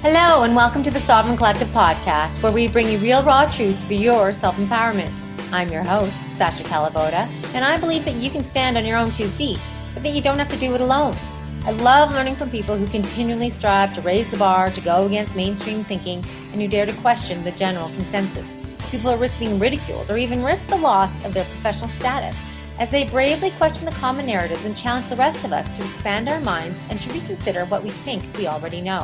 Hello, and welcome to the Sovereign Collective podcast, where we bring you real, raw truth for your self-empowerment. I'm your host, Sasha Calavoda, and I believe that you can stand on your own 2 feet, but that you don't have to do it alone. I love learning from people who continually strive to raise the bar, to go against mainstream thinking, and who dare to question the general consensus. People who risk being ridiculed or even risk the loss of their professional status, as they bravely question the common narratives and challenge the rest of us to expand our minds and to reconsider what we think we already know.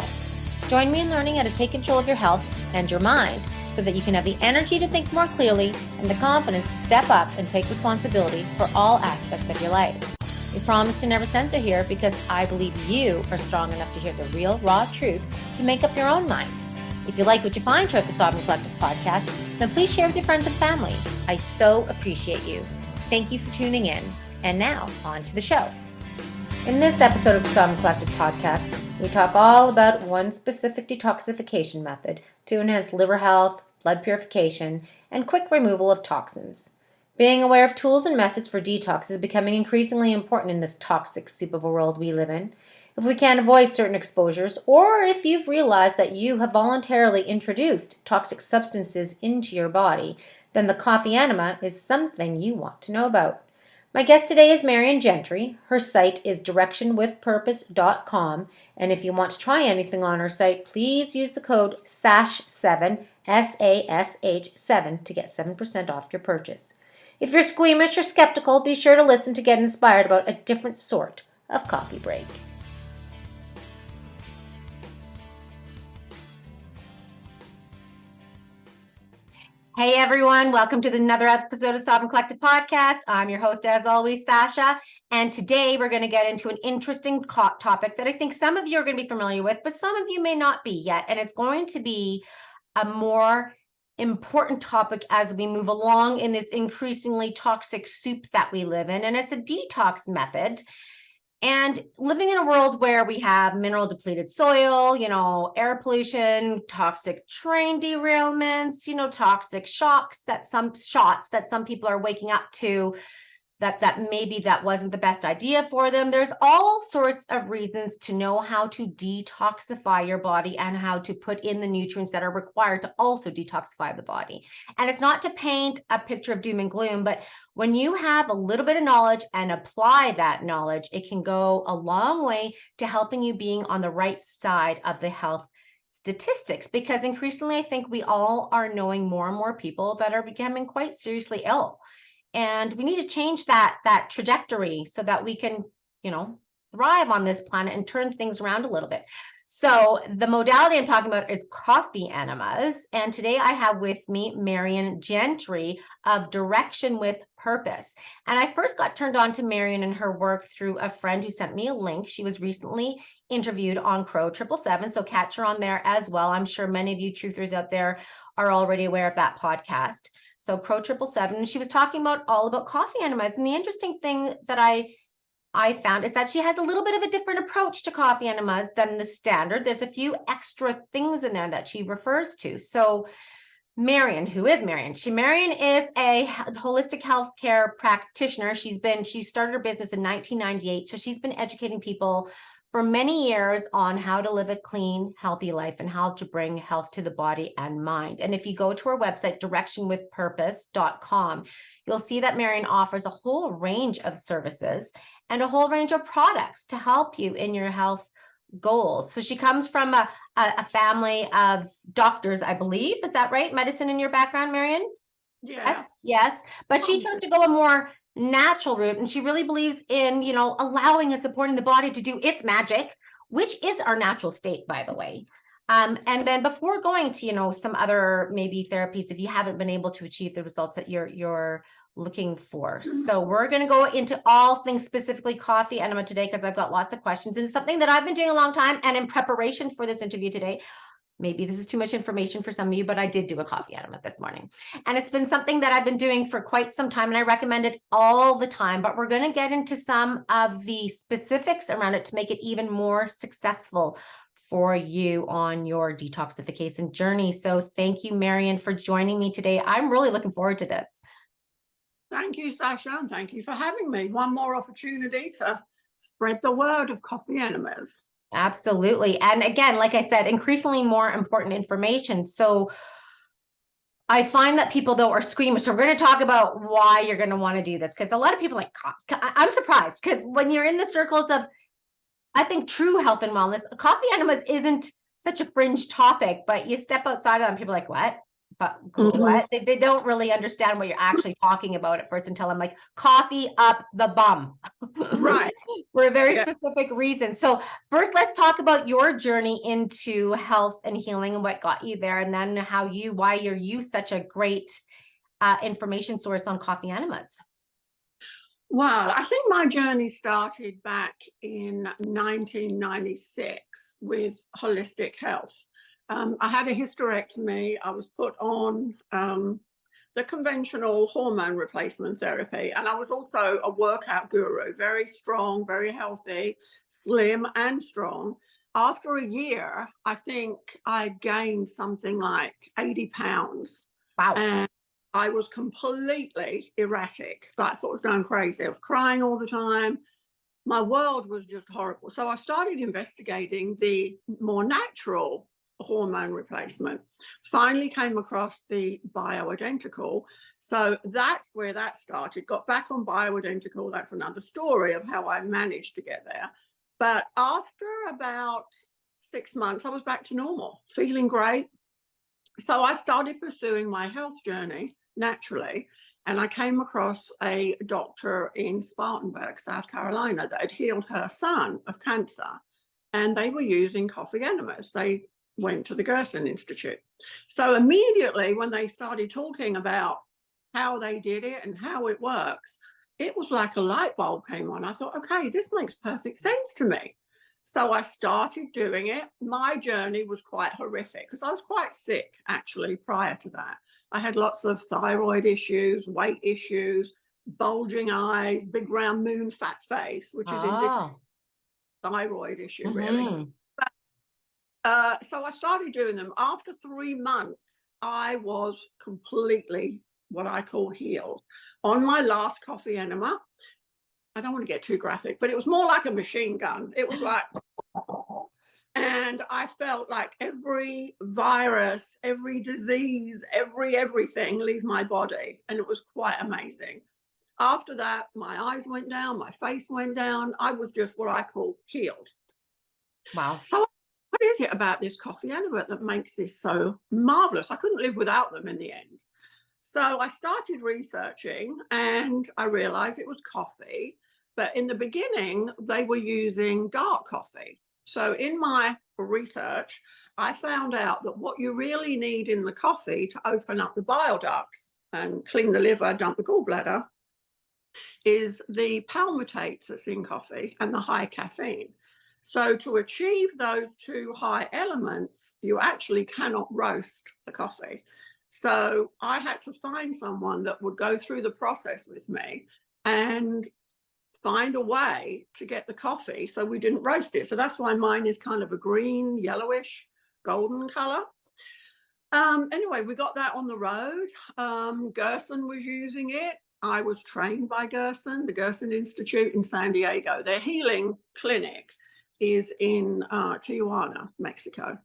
Join me in learning how to take control of your health and your mind so that you can have the energy to think more clearly and the confidence to step up and take responsibility for all aspects of your life. We promise to never censor here because I believe you are strong enough to hear the real, raw truth to make up your own mind. If you like what you find here at the Sovereign Collective podcast, then please share with your friends and family. I so appreciate you. Thank you for tuning in. And now, on to the show. In this episode of the Sovereign Collective podcast, we talk all about one specific detoxification method to enhance liver health, blood purification, and quick removal of toxins. Being aware of tools and methods for detox is becoming increasingly important in this toxic soup of a world we live in. If we can't avoid certain exposures, or if you've realized that you have voluntarily introduced toxic substances into your body, then the coffee enema is something you want to know about. My guest today is Marion Gentry. Her site is directionwithpurpose.com, and if you want to try anything on her site, please use the code SASH7, SASH7, to get 7% off your purchase. If you're squeamish or skeptical, be sure to listen to get inspired about a different sort of coffee break. Hey everyone, welcome to another episode of Sovereign Collective Podcast. I'm your host, as always, Sasha, and today we're going to get into an interesting topic that I think some of you are going to be familiar with, but some of you may not be yet, and it's going to be a more important topic as we move along in this increasingly toxic soup that we live in, and it's a detox method. And living in a world where we have mineral depleted soil, air pollution, toxic train derailments, toxic shots that some people are waking up to, that maybe that wasn't the best idea for them. There's all sorts of reasons to know how to detoxify your body and how to put in the nutrients that are required to also detoxify the body. And it's not to paint a picture of doom and gloom, but when you have a little bit of knowledge and apply that knowledge, it can go a long way to helping you being on the right side of the health statistics, because increasingly I think we all are knowing more and more people that are becoming quite seriously ill. And we need to change that trajectory so that we can, thrive on this planet and turn things around a little bit. So the modality I'm talking about is coffee enemas. And today I have with me Marion Gentry of Direction with Purpose. And I first got turned on to Marion and her work through a friend who sent me a link. She was recently interviewed on Crow 777. So catch her on there as well. I'm sure many of you truthers out there are already aware of that podcast. So Crow 777, and she was talking all about coffee enemas. And the interesting thing that I found is that she has a little bit of a different approach to coffee enemas than the standard. There's a few extra things in there that she refers to. So Marion, who is Marion? Marion is a holistic healthcare practitioner. She started her business in 1998. So she's been educating people for many years on how to live a clean, healthy life and how to bring health to the body and mind. And if you go to her website, directionwithpurpose.com, you'll see that Marion offers a whole range of services and a whole range of products to help you in your health goals. So she comes from a family of doctors, I believe. Is that right? Medicine in your background, Marion? Yeah. Yes. But she chose to go a more natural route, and she really believes in allowing and supporting the body to do its magic, which is our natural state, by the way. And then before going to some other maybe therapies, if you haven't been able to achieve the results that you're looking for. So we're going to go into all things specifically coffee enema today, because I've got lots of questions, and it's something that I've been doing a long time. And in preparation for this interview today, maybe this is too much information for some of you, but I did do a coffee enema this morning. And it's been something that I've been doing for quite some time, and I recommend it all the time. But we're going to get into some of the specifics around it to make it even more successful for you on your detoxification journey. So thank you, Marion, for joining me today. I'm really looking forward to this. Thank you, Sasha, and thank you for having me. One more opportunity to spread the word of coffee enemas. Absolutely. And again, like I said, increasingly more important information. So I find that people though are squeamish. So we're going to talk about why you're going to want to do this, because a lot of people like I'm surprised because when you're in the circles of, I think, true health and wellness, coffee enemas isn't such a fringe topic, but you step outside of them, people are like, what? What? They don't really understand what you're actually talking about at first until I'm like, coffee up the bum. Right. For a very specific reason. So first, let's talk about your journey into health and healing and what got you there, and then why you're such a great information source on coffee enemas. Well, I think my journey started back in 1996 with holistic health. I had a hysterectomy. I was put on the conventional hormone replacement therapy. And I was also a workout guru, very strong, very healthy, slim and strong. After a year, I think I gained something like 80 pounds. Wow. And I was completely erratic. Like, I thought I was going crazy. I was crying all the time. My world was just horrible. So I started investigating the more natural hormone replacement. Finally came across the bioidentical. So that's where that started. Got back on bioidentical. That's another story of how I managed to get there. But after about 6 months, I was back to normal, feeling great. So I started pursuing my health journey naturally. And I came across a doctor in Spartanburg, South Carolina, that had healed her son of cancer. And they were using coffee enemas. They went to the Gerson Institute. So immediately when they started talking about how they did it and how it works, it was like a light bulb came on. I thought, okay, this makes perfect sense to me. So I started doing it. My journey was quite horrific because I was quite sick actually prior to that. I had lots of thyroid issues, weight issues, bulging eyes, big round moon fat face, which is indicative of thyroid issue, really. So I started doing them. After 3 months, I was completely what I call healed. On my last coffee enema, I don't want to get too graphic, but it was more like a machine gun. It was like, and I felt like every virus, every disease, everything leave my body. And it was quite amazing. After that, my eyes went down, my face went down. I was just what I call healed. Wow. So what is it about this coffee enema that makes this so marvelous? I couldn't live without them in the end. So I started researching and I realized it was coffee, but in the beginning, they were using dark coffee. So in my research, I found out that what you really need in the coffee to open up the bile ducts and clean the liver, dump the gallbladder, is the palmitates that's in coffee and the high caffeine. So to achieve those two high elements, you actually cannot roast the coffee. So I had to find someone that would go through the process with me and find a way to get the coffee so we didn't roast it. So that's why mine is kind of a green, yellowish, golden color. Anyway, we got that on the road. Gerson was using it. I was trained by Gerson, the Gerson Institute in San Diego. Their healing clinic is in Tijuana, Mexico.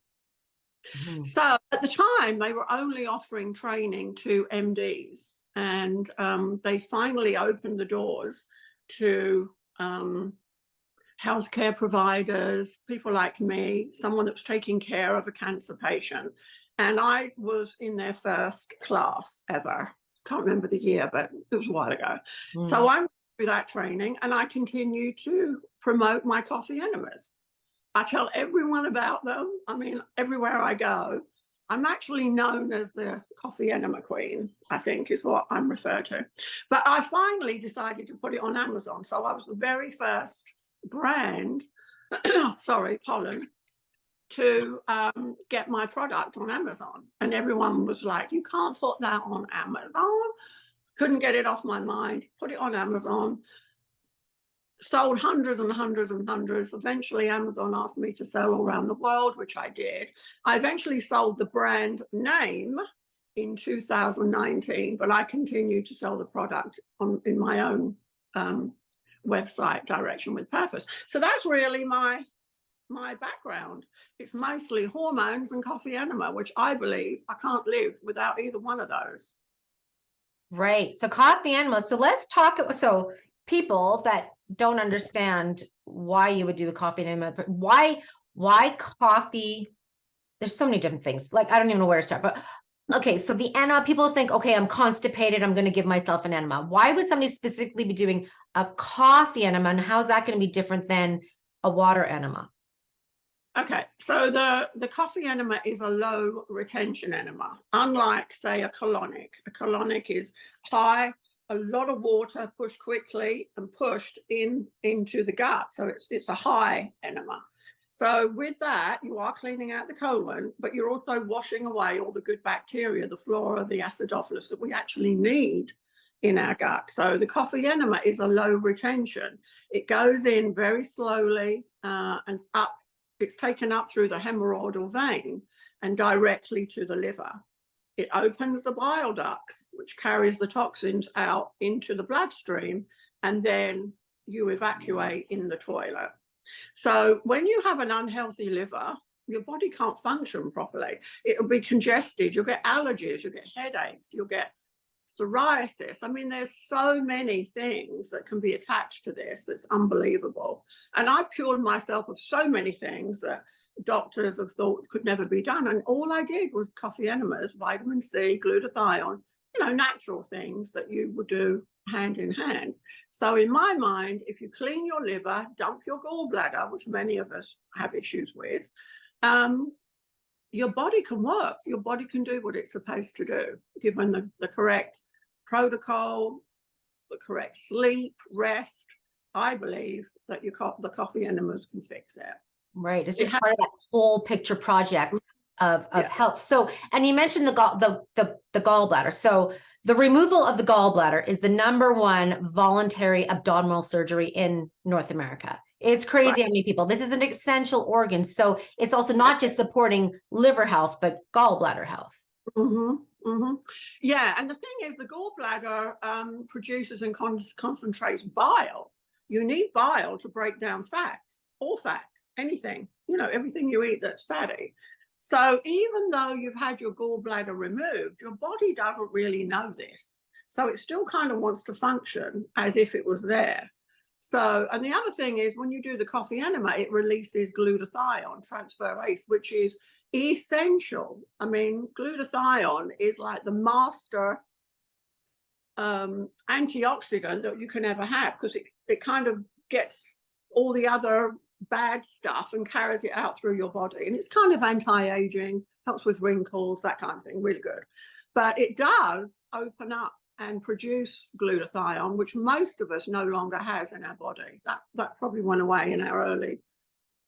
So at the time, they were only offering training to MDs, and they finally opened the doors to healthcare providers, people like me, someone that was taking care of a cancer patient. And I was in their first class ever. Can't remember the year, but it was a while ago. So I went through that training and I continue to promote my coffee enemas. I tell everyone about them. I mean, everywhere I go, I'm actually known as the coffee enema queen, I think is what I'm referred to. But I finally decided to put it on Amazon. So I was the very first brand, sorry, pollen, to get my product on Amazon. And everyone was like, you can't put that on Amazon. Couldn't get it off my mind. Put it on Amazon. Sold hundreds and hundreds and hundreds. Eventually, Amazon asked me to sell all around the world, which I did. I eventually sold the brand name in 2019, but I continued to sell the product in my own website, Direction with Purpose. So that's really my my background. It's mostly hormones and coffee enema, which I believe I can't live without either one of those. Right. So coffee enemas. So let's talk. So people that don't understand why you would do a coffee enema, why coffee? There's so many different things. Like, I don't even know where to start, but okay. So the enema, people think, okay, I'm constipated, I'm going to give myself an enema. Why would somebody specifically be doing a coffee enema? And how's that going to be different than a water enema? Okay, so the coffee enema is a low retention enema, unlike, say, a colonic. A colonic is high, a lot of water pushed quickly and pushed into the gut. So it's a high enema. So with that, you are cleaning out the colon, but you're also washing away all the good bacteria, the flora, the acidophilus that we actually need in our gut. So the coffee enema is a low retention. It goes in very slowly and up. It's taken up through the hemorrhoidal vein and directly to the liver. It opens the bile ducts, which carries the toxins out into the bloodstream, and then you evacuate in the toilet. So when you have an unhealthy liver, your body can't function properly. It'll be congested, you'll get allergies, you'll get headaches, you'll get psoriasis. I mean, there's so many things that can be attached to this. It's unbelievable. And I've cured myself of so many things that doctors have thought could never be done. And all I did was coffee enemas, vitamin C, glutathione, natural things that you would do hand in hand. So in my mind, if you clean your liver, dump your gallbladder, which many of us have issues with, your body can work. Your body can do what it's supposed to do, given the correct protocol, the correct sleep, rest. I believe that the coffee enemas can fix it. Right. It's just part of that whole picture project of health. So, and you mentioned the gallbladder. So the removal of the gallbladder is the #1 voluntary abdominal surgery in North America. It's crazy how many people. This is an essential organ. So it's also not just supporting liver health, but gallbladder health. Yeah. And the thing is, the gallbladder produces and concentrates bile. You need bile to break down fats, all fats, anything, everything you eat that's fatty. So even though you've had your gallbladder removed, your body doesn't really know this. So it still kind of wants to function as if it was there. So, and the other thing is, when you do the coffee enema, it releases glutathione transferase, which is essential. I mean, glutathione is like the master antioxidant that you can ever have, because it kind of gets all the other bad stuff and carries it out through your body. And it's kind of anti-aging, helps with wrinkles, that kind of thing, really good. But it does open up and produce glutathione, which most of us no longer has in our body. That probably went away in our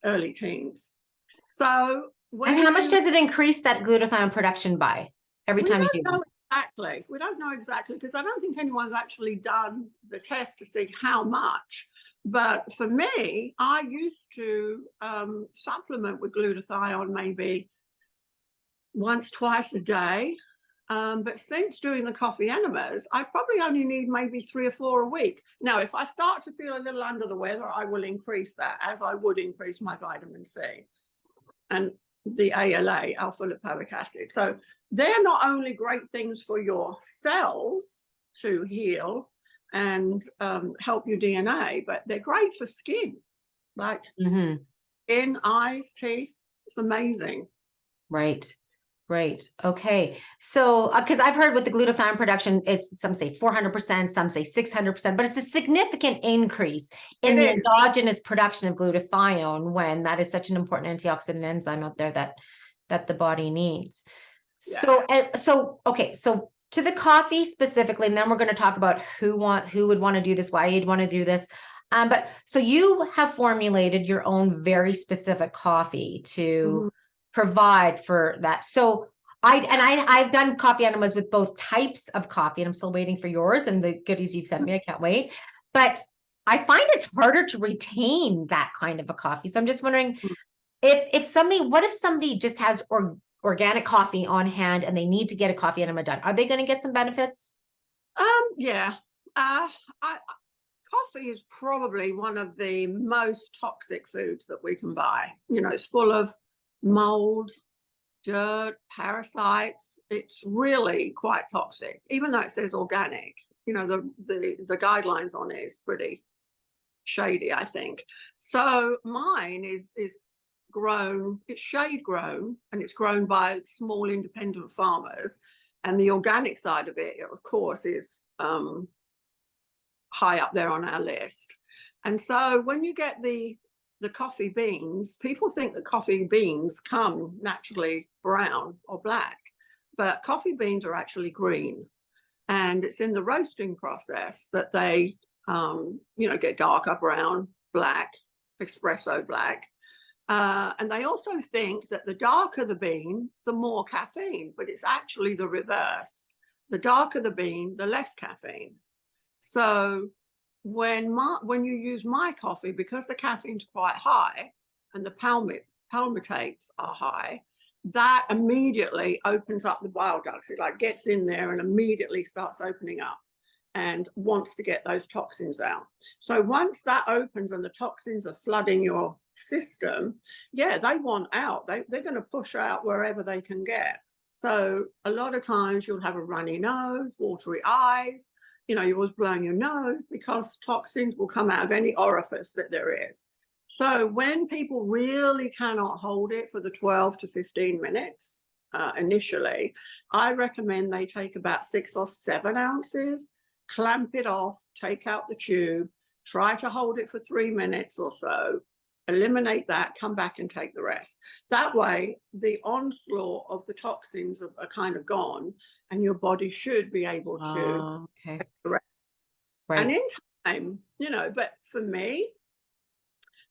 early teens. So and how much does it increase that glutathione production by every time you do it? Exactly. We don't know exactly, because I don't think anyone's actually done the test to see how much. But for me, I used to supplement with glutathione maybe once, twice a day. But since doing the coffee enemas, I probably only need maybe 3 or 4 a week. Now, if I start to feel a little under the weather, I will increase that, as I would increase my vitamin C and the ALA, alpha lipoic acid. So they're not only great things for your cells to heal and help your DNA, but they're great for skin, like skin, eyes, teeth. It's amazing. Right. Okay. So, because I've heard with the glutathione production, it's some say 400%, some say 600%, but it's a significant increase in the endogenous production of glutathione, when that is such an important antioxidant enzyme out there that the body needs. Yeah. Okay. So to the coffee specifically, and then we're going to talk about who would want to do this, why you'd want to do this. But so you have formulated your own very specific coffee to provide for that. So I've done coffee enemas with both types of coffee, and I'm still waiting for yours and the goodies you've sent me. I can't wait. But I find it's harder to retain that kind of a coffee. So I'm just wondering what if somebody just has organic coffee on hand and they need to get a coffee enema done? Are they going to get some benefits? Yeah. Coffee is probably one of the most toxic foods that we can buy. You know, it's full of mold, dirt, parasites. It's really quite toxic, even though it says organic. You know, the guidelines on it is pretty shady, I think. So mine is grown, it's shade grown, and it's grown by small independent farmers. And the organic side of it, of course, is high up there on our list. And so when you get the coffee beans, people think that coffee beans come naturally brown or black, but coffee beans are actually green. And it's in the roasting process that they, you know, get darker brown, black, espresso black. And they also think that the darker the bean, the more caffeine, but it's actually the reverse. The darker the bean, the less caffeine. So when you use my coffee, because the caffeine's quite high and the palmitates are high, that immediately opens up the bile ducts. It like gets in there and immediately starts opening up and wants to get those toxins out. So once that opens and the toxins are flooding your system, yeah, they want out. They're going to push out wherever they can get. So a lot of times you'll have a runny nose, watery eyes. You know, you're always blowing your nose because toxins will come out of any orifice that there is. So when people really cannot hold it for the 12 to 15 minutes initially, I recommend they take about 6 or 7 ounces, clamp it off, take out the tube, try to hold it for 3 minutes or so, eliminate that, come back and take the rest. That way, the onslaught of the toxins are kind of gone, and your body should be able to take the rest. Right. And in time, you know, but for me,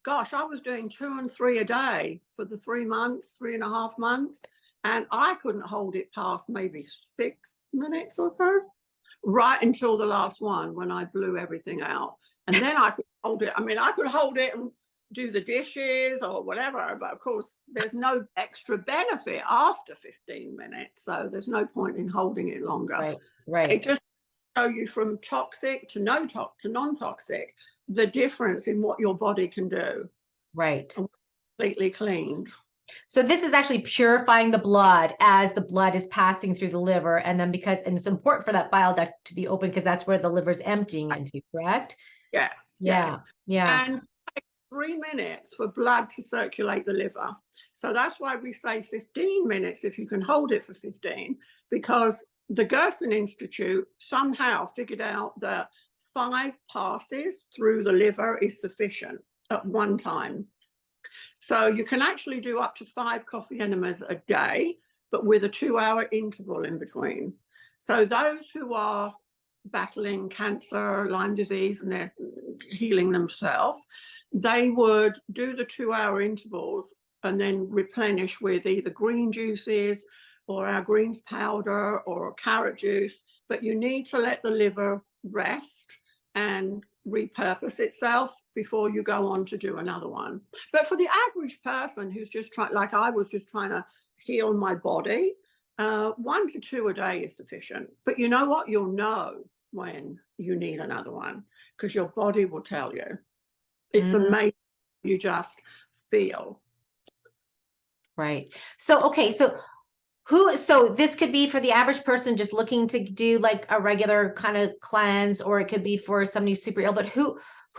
gosh, I was doing 2 and 3 a day for the 3.5 months, and I couldn't hold it past maybe 6 minutes or so, right until the last one when I blew everything out. And then I could hold it. I mean, I could hold it and do the dishes or whatever, but of course there's no extra benefit after 15 minutes, so there's no point in holding it longer. Right. It just shows you from toxic to non-toxic, the difference in what your body can do. Right. Completely cleaned. So this is actually purifying the blood as the blood is passing through the liver, and then and it's important for that bile duct to be open because that's where the liver's emptying into, correct? Yeah. Yeah. And 3 minutes for blood to circulate the liver. So that's why we say 15 minutes if you can hold it for 15, because the Gerson Institute somehow figured out that 5 passes through the liver is sufficient at one time. So you can actually do up to 5 coffee enemas a day, but with a 2-hour interval in between. So those who are battling cancer, Lyme disease, and they're healing themselves, they would do the 2-hour intervals and then replenish with either green juices or our greens powder or carrot juice. But you need to let the liver rest and repurpose itself before you go on to do another one. But for the average person who's just trying, like I was just trying to heal my body, 1 to 2 a day is sufficient. But you know what? You'll know when you need another one because your body will tell you. It's amazing. You just feel. Right. So, okay. So this could be for the average person just looking to do like a regular kind of cleanse, or it could be for somebody super ill, but who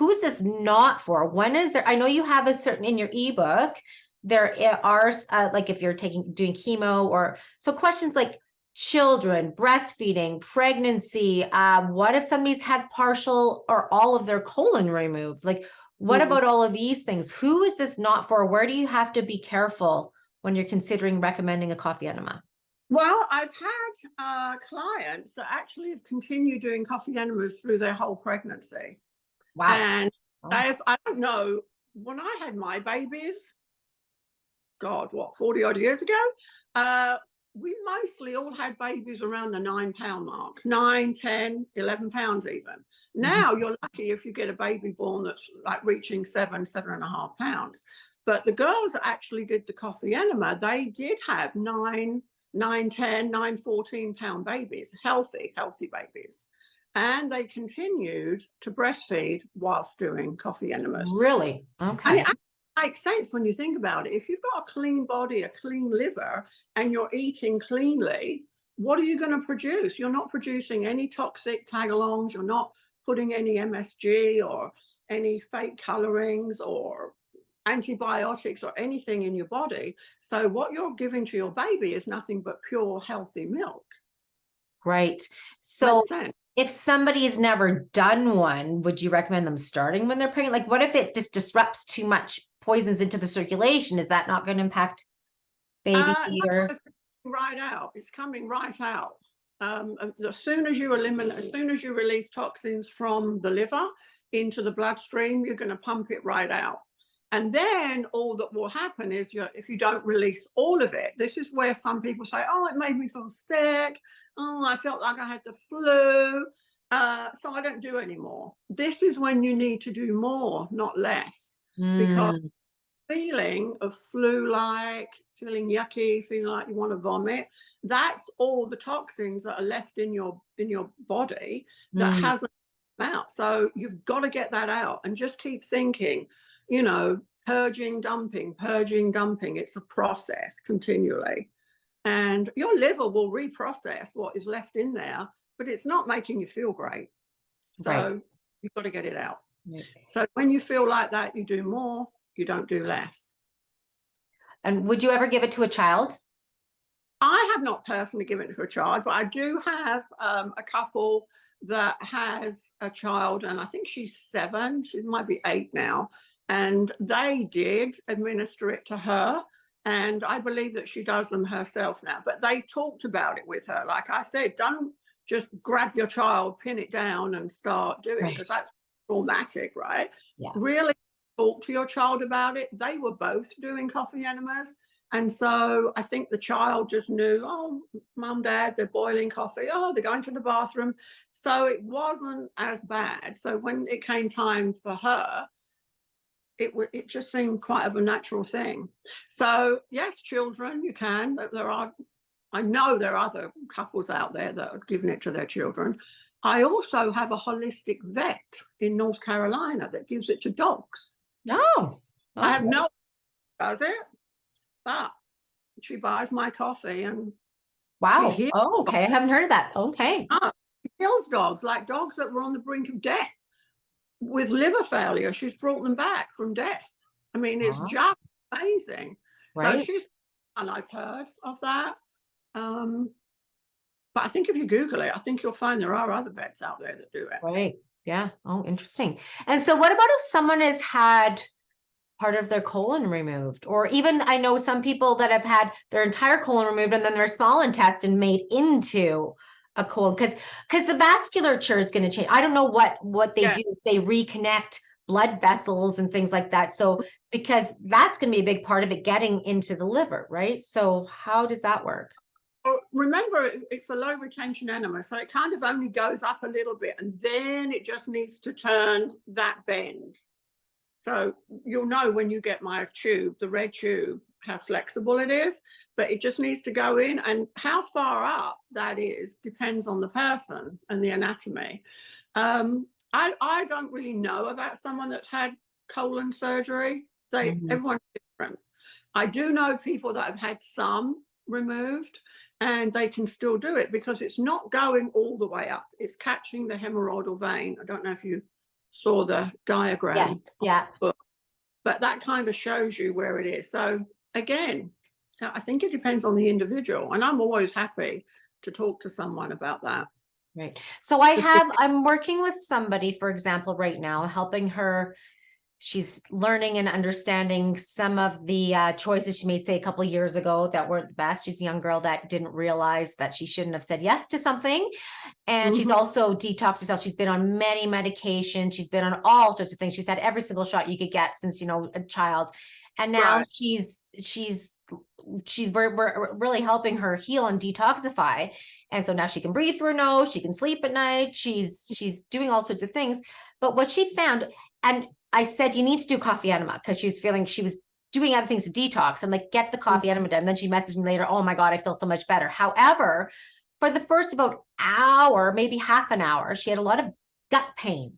is this not for? When is there, I know you have a certain, in your ebook, there are like if you're doing chemo or, so questions like children, breastfeeding, pregnancy, what if somebody's had partial or all of their colon removed? Like, what about all of these things? Who is this not for? Where do you have to be careful when you're considering recommending a coffee enema? Well, I've had clients that actually have continued doing coffee enemas through their whole pregnancy. Wow. And I don't know, when I had my babies, God, what, 40 odd years ago, we mostly all had babies around the 9-pound mark, 9, 10, 11 pounds even. Now you're lucky if you get a baby born that's like reaching 7.5 pounds. But the girls that actually did the coffee enema, they did have 9, 10, 9, 14 pound babies, healthy babies. and they continued to breastfeed whilst doing coffee enemas. Really? And Okay. it actually makes sense when you think about it. If you've got a clean body, a clean liver, and you're eating cleanly, what are you going to produce? You're not producing any toxic tag-alongs. You're not putting any MSG or any fake colorings or antibiotics or anything in your body. So what you're giving to your baby is nothing but pure, healthy milk. Right. So Makes sense. if somebody has never done one, would you recommend them starting when they're pregnant? Like, what if it just disrupts too much poisons into the circulation? Is that not going to impact baby No, or? it's coming right out. It's coming right out. As soon as you eliminate, as soon as you release toxins from the liver into the bloodstream, you're going to pump it right out. And then all that will happen is if you don't release all of it, this is where some people say, oh, it made me feel sick. Oh, I felt like I had the flu. So I don't do anymore. This is when you need to do more, not less. Because feeling of flu-like, feeling yucky, feeling like you want to vomit, that's all the toxins that are left in your body that hasn't come out. So you've got to get that out and just keep thinking, purging, dumping. It's a process continually. And your liver will reprocess what is left in there, but it's not making you feel great. So you've got to get it out. Right. So when you feel like that, you do more, you don't do less. And would you ever give it to a child? I have not personally given it to a child, but I do have a couple that has a child, and I think she's 7, she might be 8 now, and they did administer it to her, and I believe that she does them herself now, but they talked about it with her. Like I said, don't just grab your child, pin it down and start doing it, because that's traumatic, right? Yeah. Really talk to your child about it. They were both doing coffee enemas. And so I think the child just knew, oh, mum, dad, they're boiling coffee. Oh, they're going to the bathroom. So it wasn't as bad. So when it came time for her, it just seemed quite of a natural thing. So yes, children, you can. I know there are other couples out there that are giving it to their children. I also have a holistic vet in North Carolina that gives it to dogs. No. I have no does it, but she buys my coffee and wow. Oh, okay. I haven't heard of that. Okay. She kills dogs, like dogs that were on the brink of death with liver failure. She's brought them back from death. I mean, it's just amazing. Right. So and I've heard of that. But I think if you Google it, I think you'll find there are other vets out there that do it. Right. Yeah. Oh, interesting. And so what about if someone has had part of their colon removed, or even I know some people that have had their entire colon removed and then their small intestine made into a colon, because the vasculature is going to change. I don't know what they do. They reconnect blood vessels and things like that. So because that's going to be a big part of it getting into the liver, right? So how does that work? Remember, it's a low retention enema, so it kind of only goes up a little bit and then it just needs to turn that bend. So you'll know when you get my tube, the red tube, how flexible it is, but it just needs to go in, and how far up that is depends on the person and the anatomy. I don't really know about someone that's had colon surgery. Everyone's different. I do know people that have had some removed and they can still do it because it's not going all the way up. It's catching the hemorrhoidal vein. I don't know if you saw the diagram. Yeah. But that kind of shows you where it is. So again, I think it depends on the individual, and I'm always happy to talk to someone about that. Right. So I'm working with somebody, for example, right now, helping her. She's learning and understanding some of the choices she made, say, a couple of years ago that weren't the best. She's a young girl that didn't realize that she shouldn't have said yes to something. And she's also detoxed herself. She's been on many medications. She's been on all sorts of things. She's had every single shot you could get since, a child. And now we're really helping her heal and detoxify. And so now she can breathe through her nose. She can sleep at night. She's doing all sorts of things. But what she found, and I said, you need to do coffee enema, because she was feeling she was doing other things to detox. I'm like, get the coffee enema done. And then she messaged me later, oh my God, I feel so much better. However, for the first about hour, maybe half an hour, she had a lot of gut pain.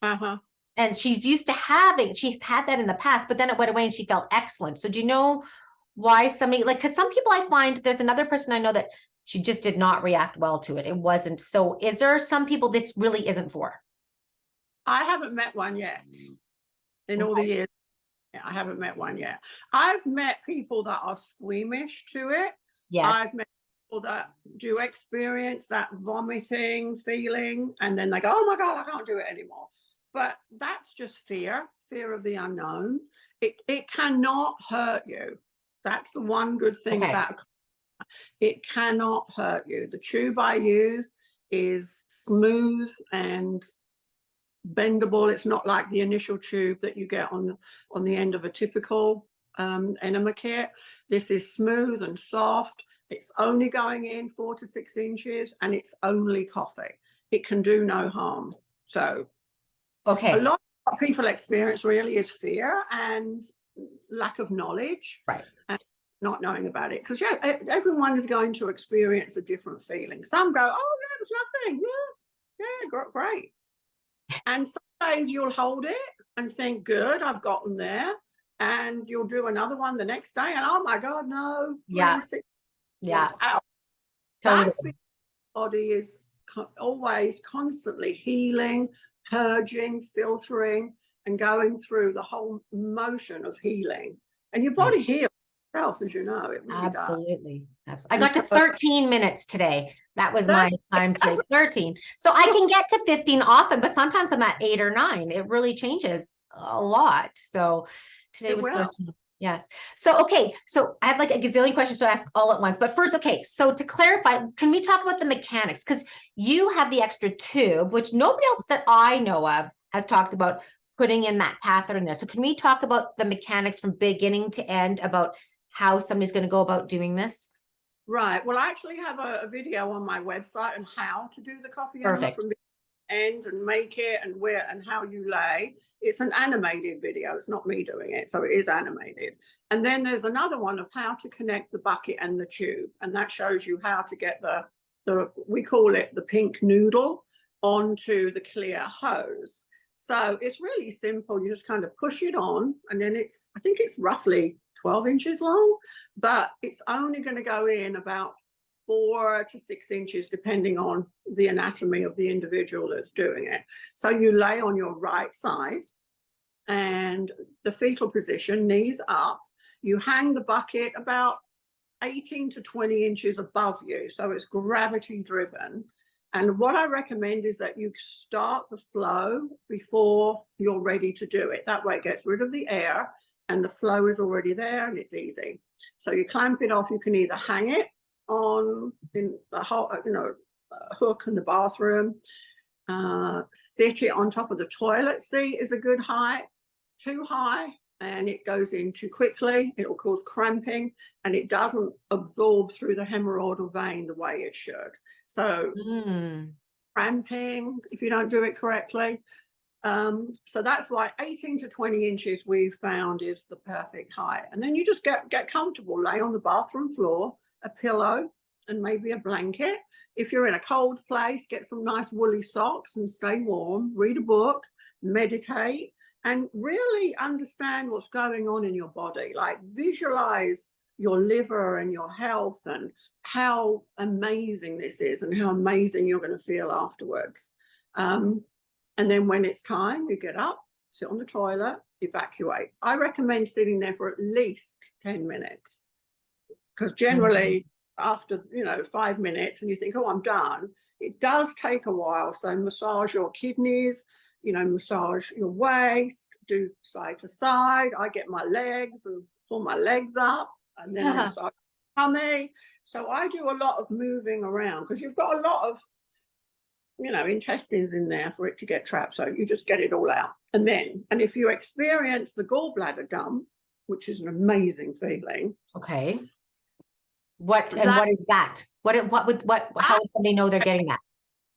Uh-huh. And she's had that in the past, but then it went away and she felt excellent. So do you know why somebody, like, because some people, I find there's another person I know that she just did not react well to it. It wasn't. So is there some people this really isn't for? I haven't met one yet. In all the years, I haven't met one yet. I've met people that are squeamish to it. Yes. I've met people that do experience that vomiting feeling, and then they go, oh my God, I can't do it anymore. But that's just fear of the unknown. It cannot hurt you. That's the one good thing about it. Cannot hurt you. The tube I use is smooth and bendable. It's not like the initial tube that you get on the end of a typical enema kit. This is smooth and soft. It's only going in 4 to 6 inches, and it's only coffee. It can do no harm. So a lot of what people experience really is fear and lack of knowledge, right? And not knowing about it, because everyone is going to experience a different feeling. Some go, oh yeah, it's nothing. Yeah, great. And some days you'll hold it and think, good, I've gotten there. And you'll do another one the next day, and oh my God, no, 3, 6 out. Totally. That's because the body is always constantly healing, purging, filtering, and going through the whole motion of healing. And your body heals itself, as you know. It really Absolutely. I got to 13 minutes today. That was my time to 13. So I can get to 15 often, but sometimes I'm at 8 or 9. It really changes a lot. So today was 13. Yes. So, okay. So I have like a gazillion questions to ask all at once, but first, okay. So to clarify, can we talk about the mechanics? Because you have the extra tube, which nobody else that I know of has talked about putting in that catheter in there. So can we talk about the mechanics from beginning to end about how somebody's going to go about doing this? Right. Well, I actually have a video on my website on how to do the coffee enema from the end and make it and where and how you lay. It's an animated video. It's not me doing it, so it is animated. And then there's another one of how to connect the bucket and the tube, and that shows you how to get the we call it the pink noodle onto the clear hose. So it's really simple. You just kind of push it on, and then I think it's roughly 12 inches long, but it's only going to go in about 4 to 6 inches, depending on the anatomy of the individual that's doing it. So you lay on your right side, and the fetal position, knees up. You hang the bucket about 18 to 20 inches above you, so it's gravity driven. And what I recommend is that you start the flow before you're ready to do it. That way it gets rid of the air and the flow is already there and it's easy. So you clamp it off. You can either hang it on in a hook in the bathroom, sit it on top of the toilet seat is a good height. Too high and it goes in too quickly, it will cause cramping, and it doesn't absorb through the hemorrhoidal vein the way it should. So cramping if you don't do it correctly. So that's why 18 to 20 inches we've found is the perfect height. And then you just get comfortable, lay on the bathroom floor, a pillow and maybe a blanket. If you're in a cold place, get some nice woolly socks and stay warm, read a book, meditate, and really understand what's going on in your body. Like visualize your liver and your health and how amazing this is and how amazing you're going to feel afterwards. And then when it's time, you get up, sit on the toilet, evacuate. I recommend sitting there for at least 10 minutes because generally after 5 minutes and you think, oh, I'm done, it does take a while. So massage your kidneys, massage your waist, do side to side. I get my legs and pull my legs up and then I massage my tummy. So I do a lot of moving around because you've got a lot of intestines in there for it to get trapped. So you just get it all out. And if you experience the gallbladder dump, which is an amazing feeling. Okay. What is that? How would somebody know they're getting that?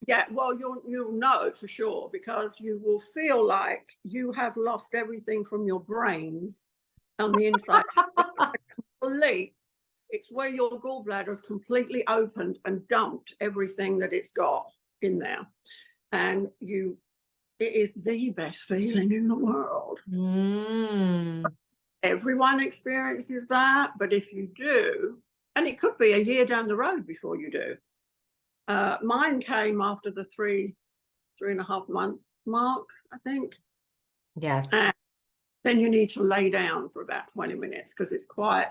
Yeah, well, you'll know for sure because you will feel like you have lost everything from your brains on the inside. Complete It's where your gallbladder's completely opened and dumped everything that it's got in there. And it is the best feeling in the world. Everyone experiences that, but if you do, and it could be a year down the road before you do. Mine came after the 3.5 month mark, I think. Yes. And then you need to lay down for about 20 minutes because it's quite,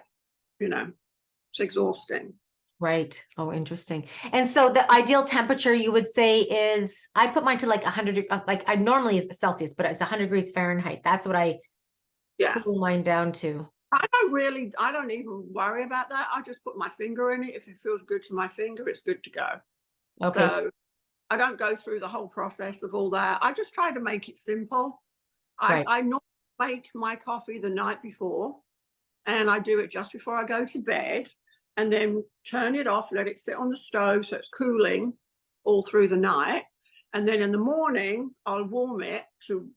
it's exhausting. Right. Oh, interesting. And so the ideal temperature you would say is, I put mine to like 100, like I normally is Celsius, but it's 100 degrees Fahrenheit. That's what I cool mine down to. I don't even worry about that. I just put my finger in it. If it feels good to my finger, it's good to go. Okay. So I don't go through the whole process of all that. I just try to make it simple. Right. I normally make my coffee the night before, and I do it just before I go to bed, and then turn it off, let it sit on the stove so it's cooling all through the night. And then in the morning, I'll warm it to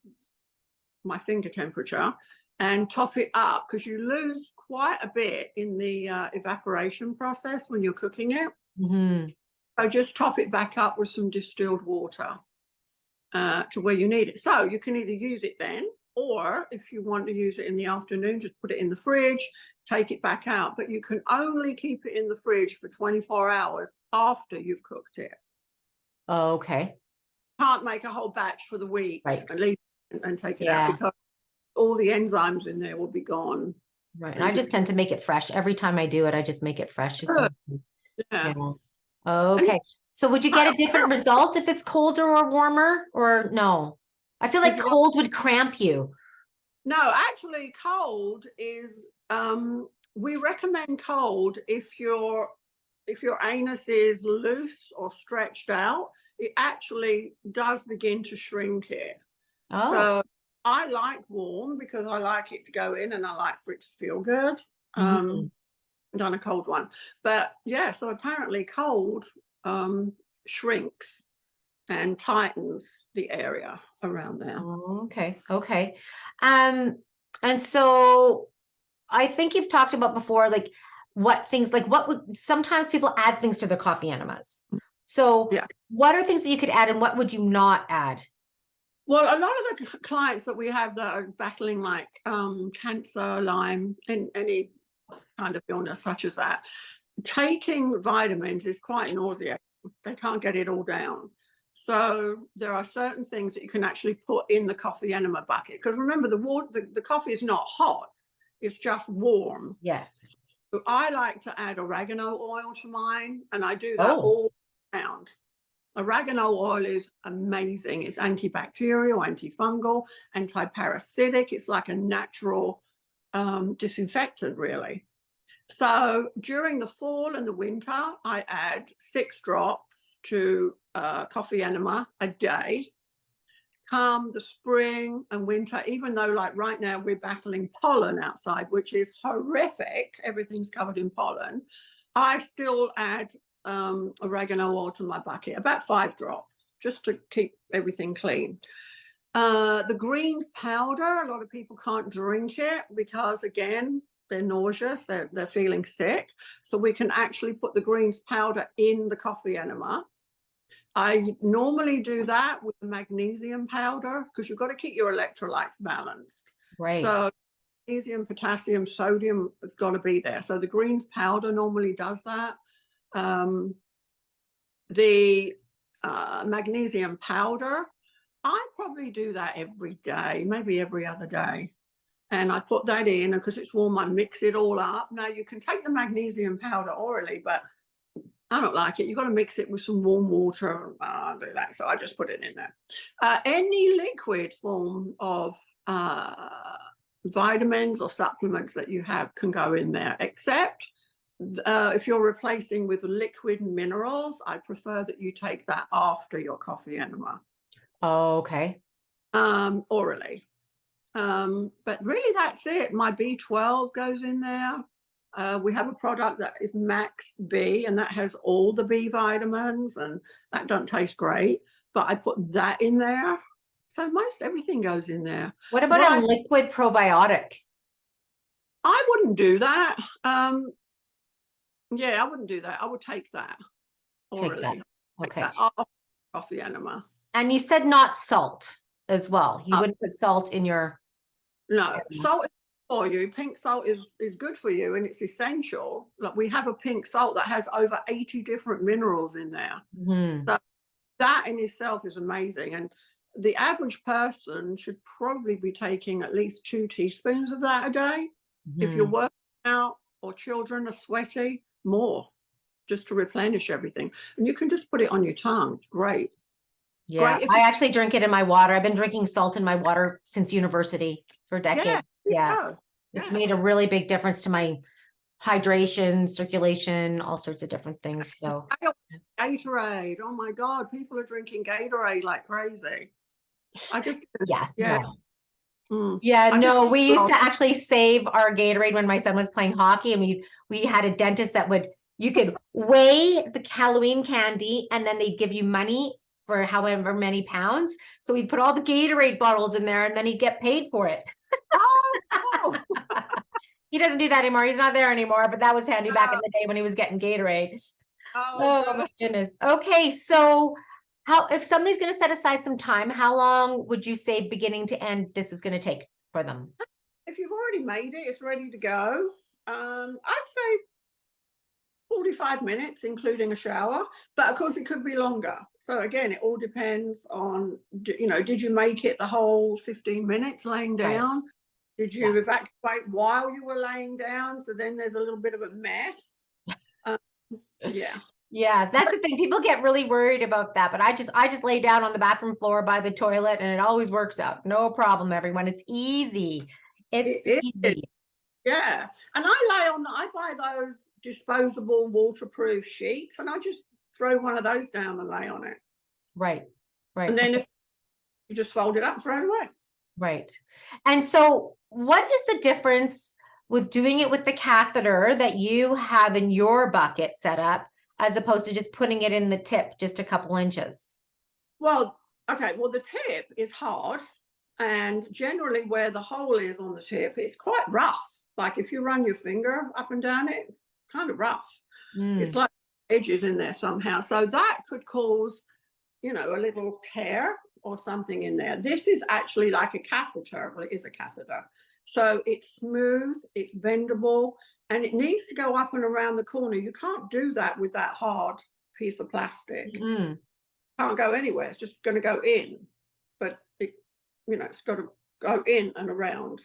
my finger temperature and top it up, because you lose quite a bit in the evaporation process when you're cooking it. So just top it back up with some distilled water to where you need it. So you can either use it then, or if you want to use it in the afternoon, just put it in the fridge, take it back out. But you can only keep it in the fridge for 24 hours after you've cooked it. Okay. Can't make a whole batch for the week and leave it and take it out, because all the enzymes in there will be gone. Right. And I just tend to make it fresh. Every time I do it, I just make it fresh. Okay. So would you get a different result if it's colder or warmer, or no? I feel like cold would cramp you. No, actually cold is, we recommend cold if your anus is loose or stretched out. It actually does begin to shrink it. So I like warm because I like it to go in and I like for it to feel good. Done a cold one, but so apparently cold shrinks and tightens the area around there. Okay. And so I think you've talked about before, like sometimes people add things to their coffee enemas. So what are things that you could add and what would you not add? Well, a lot of the clients that we have that are battling like cancer, Lyme, and any kind of illness such as that, taking vitamins is quite nauseating. They can't get it all down. So there are certain things that you can actually put in the coffee enema bucket, because remember, the coffee is not hot, it's just warm. Yes. So I like to add oregano oil to mine, and I do that all around. Oregano oil is amazing. It's antibacterial, antifungal, antiparasitic. It's like a natural disinfectant, really. So during the fall and the winter, I add 6 drops to coffee enema a day. Come the spring and winter, even though like right now we're battling pollen outside, which is horrific, everything's covered in pollen, I still add oregano oil to my bucket, about 5 drops, just to keep everything clean. The greens powder, a lot of people can't drink it because, again, they're nauseous, they're feeling sick. So we can actually put the greens powder in the coffee enema. I normally do that with magnesium powder, because you've got to keep your electrolytes balanced. Right. So magnesium, potassium, sodium has got to be there. So the greens powder normally does that. The magnesium powder, I probably do that every day, maybe every other day. And I put that in, because it's warm, I mix it all up. Now you can take the magnesium powder orally, but I don't like it. You've got to mix it with some warm water. I do that, so I just put it in there. Any liquid form of vitamins or supplements that you have can go in there, except if you're replacing with liquid minerals, I prefer that you take that after your coffee enema. Okay. Orally. But really that's it. My B12 goes in there. We have a product that is Max B, and that has all the B vitamins, and that doesn't taste great, but I put that in there. So most everything goes in there. What about a liquid probiotic? I wouldn't do that. Yeah, I wouldn't do that. I would take that Take that. orally. Take Okay. that off coffee enema. And you said not salt as well. You Oh, wouldn't put salt in your no, enema. salt is for you. Pink salt is good for you, and it's essential. Like, we have a pink salt that has over 80 different minerals in there. Mhm. So that in itself is amazing. And the average person should probably be taking at least 2 teaspoons of that a day. If you're Mhm. working out or children are sweaty, more, just to replenish everything. And you can just put it on your tongue. It's great. Yeah, Great if I you, actually drink it in my water. I've been drinking salt in my water since university for yeah, decades. there you Yeah, go. it's Yeah. made a really big difference to my hydration, circulation, all sorts of different things. So Gatorade. Oh my God, people are drinking Gatorade like crazy. I just, yeah, yeah. no. Mm. Yeah, I just, no, we used well, to actually save our Gatorade when my son was playing hockey, and we had a dentist that would you could weigh the Halloween candy, and then they'd give you money for however many pounds. So we'd put all the Gatorade bottles in there, and then he'd get paid for it. oh, oh, He doesn't do that anymore. He's not there anymore, but that was handy back in the day when he was getting Gatorade. oh, Oh my good. goodness. Okay, so how if somebody's going to set aside some time, how long would you say beginning to end this is going to take for them? If you've already made it, it's ready to go. I'd say 45 minutes, including a shower, but of course it could be longer. So again, it all depends on, did you make it the whole 15 minutes laying Right. down? Did Yeah. you evacuate while you were laying down? So then there's a little bit of a mess. Um, yeah. Yeah, that's the thing. People get really worried about that, but I just lay down on the bathroom floor by the toilet and it always works out. No problem, everyone. It's easy. It's It is. easy. Yeah. And I buy those disposable waterproof sheets, and I just throw one of those down and lay on it. Right. Right. And then Okay. if you just fold it up and throw it away. Right. And so what is the difference with doing it with the catheter that you have in your bucket set up as opposed to just putting it in the tip just a couple inches? Well, okay, well, the tip is hard, and generally where the hole is on the tip, it's quite rough. Like, if you run your finger up and down it, it's kind of rough. It's Mm. like edges in there somehow. So that could cause, a little tear or something in there. This is actually like a catheter. Well, it is a catheter. So it's smooth, it's bendable, and it needs to go up and around the corner. You can't do that with that hard piece of plastic. Mm. Can't go anywhere. It's just going to go in, but it's got to go in and around.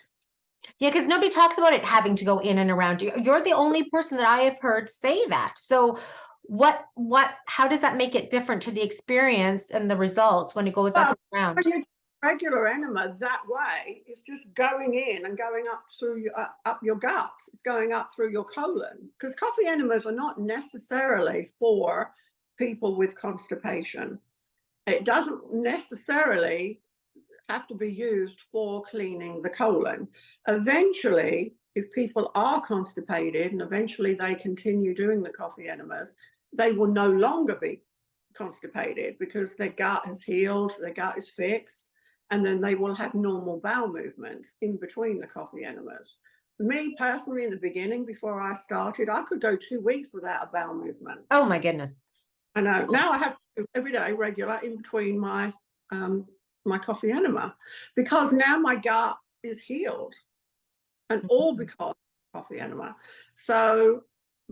Yeah, because nobody talks about it having to go in and around you. You're the only person that I have heard say that. So how does that make it different to the experience and the results when it goes up Well, and around? when you do regular enema that way, it's just going in and going up through up your gut. It's going up through your colon, because coffee enemas are not necessarily for people with constipation. It doesn't necessarily have to be used for cleaning the colon. Eventually, if people are constipated and eventually they continue doing the coffee enemas, they will no longer be constipated because their gut has healed, their gut is fixed, and then they will have normal bowel movements in between the coffee enemas. Me personally, in the beginning, before I started, I could go 2 weeks without a bowel movement. Oh my goodness. I know. Now I have to do every day regular in between my coffee enema, because now my gut is healed, and all because of coffee enema. So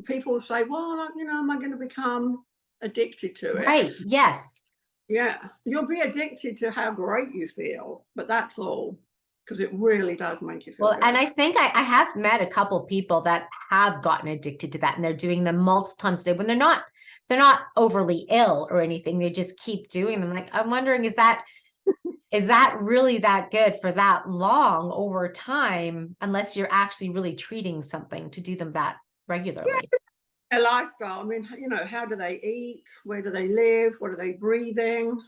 people say, well, am I going to become addicted to it? Right. Yes. Yeah, you'll be addicted to how great you feel, but that's all, because it really does make you feel Well, good. and I think I have met a couple people that have gotten addicted to that, and they're doing them multiple times a day when they're not overly ill or anything. They just keep doing them. Like, I'm wondering, is that really that good for that long over time, unless you're actually really treating something to do them that regularly? Their lifestyle. I mean, how do they eat? Where do they live? What are they breathing?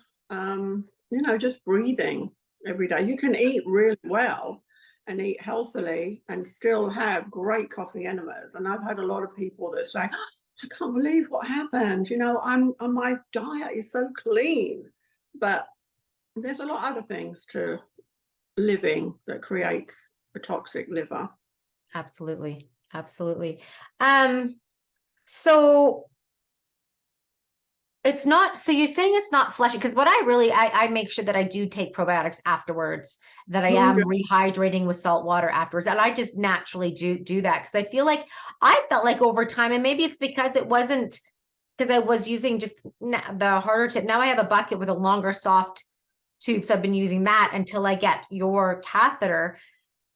Just breathing every day. You can eat really well and eat healthily and still have great coffee enemas. And I've had a lot of people that say, "Oh, I can't believe what happened. My diet is so clean." But there's a lot of other things to living that creates a toxic liver. Absolutely. Absolutely. So it's not, so you're saying it's not flushing, because what I make sure that I do take probiotics afterwards, that I am rehydrating with salt water afterwards. And I just naturally do that because I feel like I felt like over time, and maybe it's because it wasn't, because I was using just the harder tip. Now I have a bucket with a longer soft tube. So I've been using that until I get your catheter.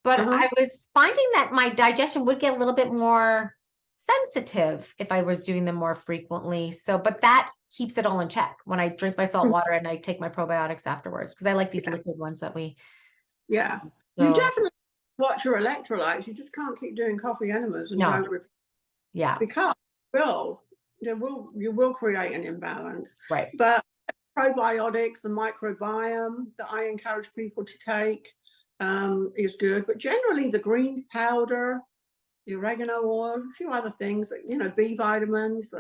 But I was finding that my digestion would get a little bit more sensitive if I was doing them more frequently. So, but that keeps it all in check when I drink my salt water and I take my probiotics afterwards, because I like these liquid ones that we. Yeah. So, you definitely watch your electrolytes. You just can't keep doing coffee enemas and don't because you will create an imbalance. Right. But probiotics, the microbiome that I encourage people to take is good. But generally the greens powder, the oregano oil, a few other things that, B vitamins.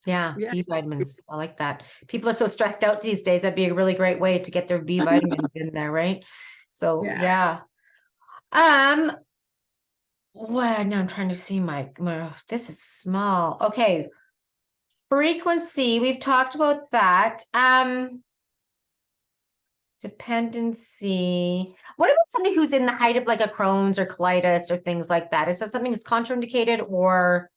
B vitamins. I like that. People are so stressed out these days. That'd be a really great way to get their B vitamins in there, right? So yeah. Well, now I'm trying to see my this is small. Okay. Frequency, we've talked about that. Dependency. What about somebody who's in the height of like a Crohn's or colitis or things like that? Is that something that's contraindicated or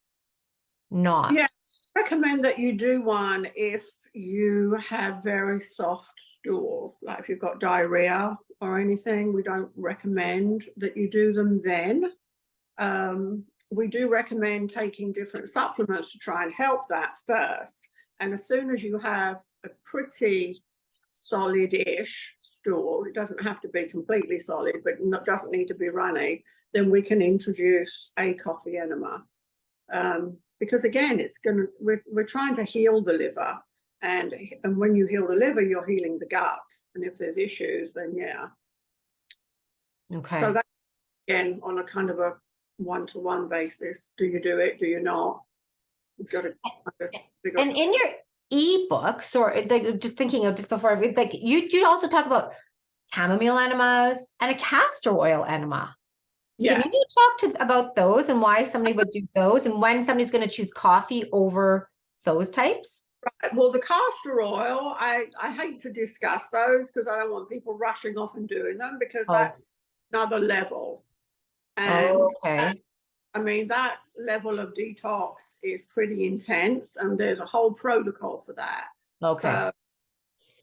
not? Yeah, I recommend that you do one if you have very soft stool, like if you've got diarrhea or anything. We don't recommend that you do them then. We do recommend taking different supplements to try and help that first. And as soon as you have a pretty solid-ish stool, it doesn't have to be completely solid, but it doesn't need to be runny, then we can introduce a coffee enema. Because again, we're trying to heal the liver, and when you heal the liver, you're healing the gut. And if there's issues, then Okay. So that again on a kind of a one-to-one basis. Do you do it? Do you not? You've got to figure. And in your ebooks, or like just thinking of just before, like you also talk about chamomile enemas and a castor oil enema. Yeah. Can you talk about those and why somebody would do those, and when somebody's going to choose coffee over those types? Right. Well, the castor oil, I hate to discuss those because I don't want people rushing off and doing them, because that's another level. And I mean, that level of detox is pretty intense, and there's a whole protocol for that. So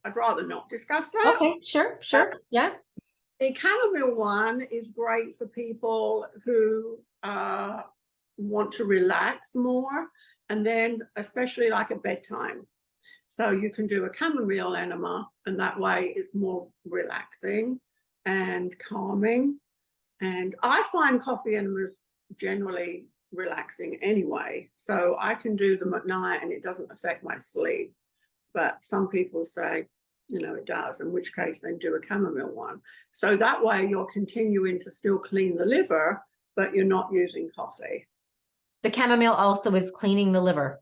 I'd rather not discuss that. Okay, sure. Yeah. The chamomile one is great for people who want to relax more, and then especially like at bedtime. So you can do a chamomile enema, and that way it's more relaxing and calming. And I find coffee enemas generally relaxing anyway, so I can do them at night and it doesn't affect my sleep. But some people say, it does, in which case then do a chamomile one. So that way you're continuing to still clean the liver, but you're not using coffee. The chamomile also is cleaning the liver,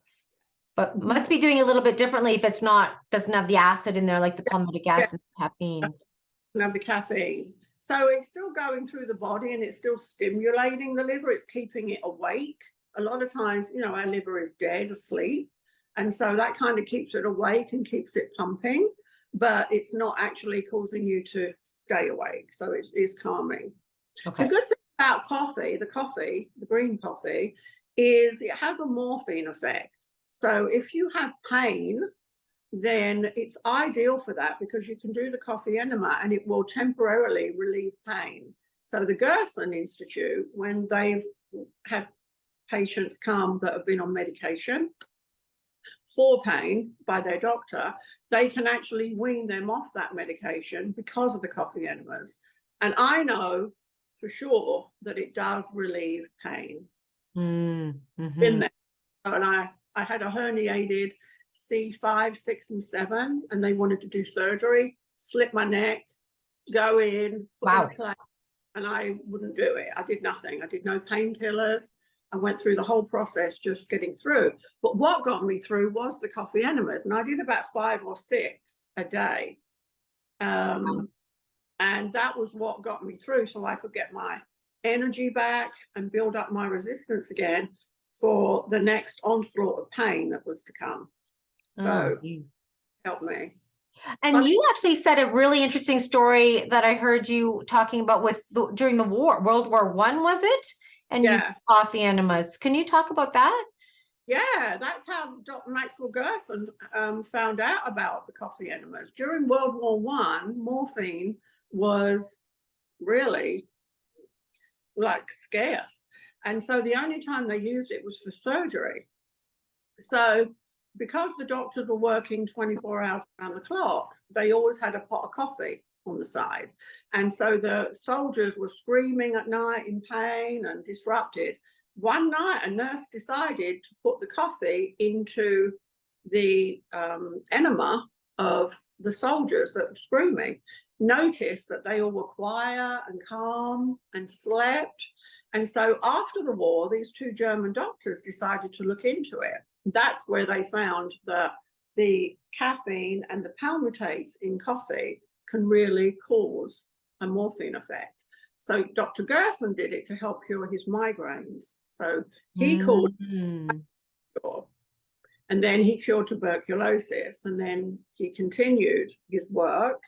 but must be doing a little bit differently if it's doesn't have the acid in there, like the palmitic acid and caffeine. Doesn't have the caffeine. So it's still going through the body and it's still stimulating the liver. It's keeping it awake. A lot of times, our liver is dead, asleep. And so that kind of keeps it awake and keeps it pumping, but it's not actually causing you to stay awake. So it is calming. The good thing about coffee, the green coffee, is it has a morphine effect. So if you have pain, then it's ideal for that, because you can do the coffee enema and it will temporarily relieve pain. So the Gerson Institute, when they've had patients come that have been on medication for pain by their doctor, they can actually wean them off that medication because of the coffee enemas. And I know for sure that it does relieve pain. In there. And I had a herniated C5, 6, and 7, and they wanted to do surgery, slip my neck, go in, and I wouldn't do it. I did nothing. I did no painkillers. I went through the whole process just getting through. But what got me through was the coffee enemas, and I did about 5 or 6 a day. And that was what got me through, so I could get my energy back and build up my resistance again for the next onslaught of pain that was to come. So Mm. help me. And you actually said a really interesting story that I heard you talking about during the war, World War I, was it? And you used coffee enemas. Can you talk about that? Yeah, that's how Dr. Maxwell Gerson found out about the coffee enemas. During World War I, morphine was really like scarce. And so the only time they used it was for surgery. So because the doctors were working 24 hours around the clock, they always had a pot of coffee on the side. And so the soldiers were screaming at night in pain and disrupted. One night, a nurse decided to put the coffee into the enema of the soldiers that were screaming. Noticed that they all were quiet and calm and slept. And so after the war, these two German doctors decided to look into it. That's where they found that the caffeine and the palmitates in coffee can really cause a morphine effect. So Dr. Gerson did it to help cure his migraines. So he called and then he cured tuberculosis, and then he continued his work.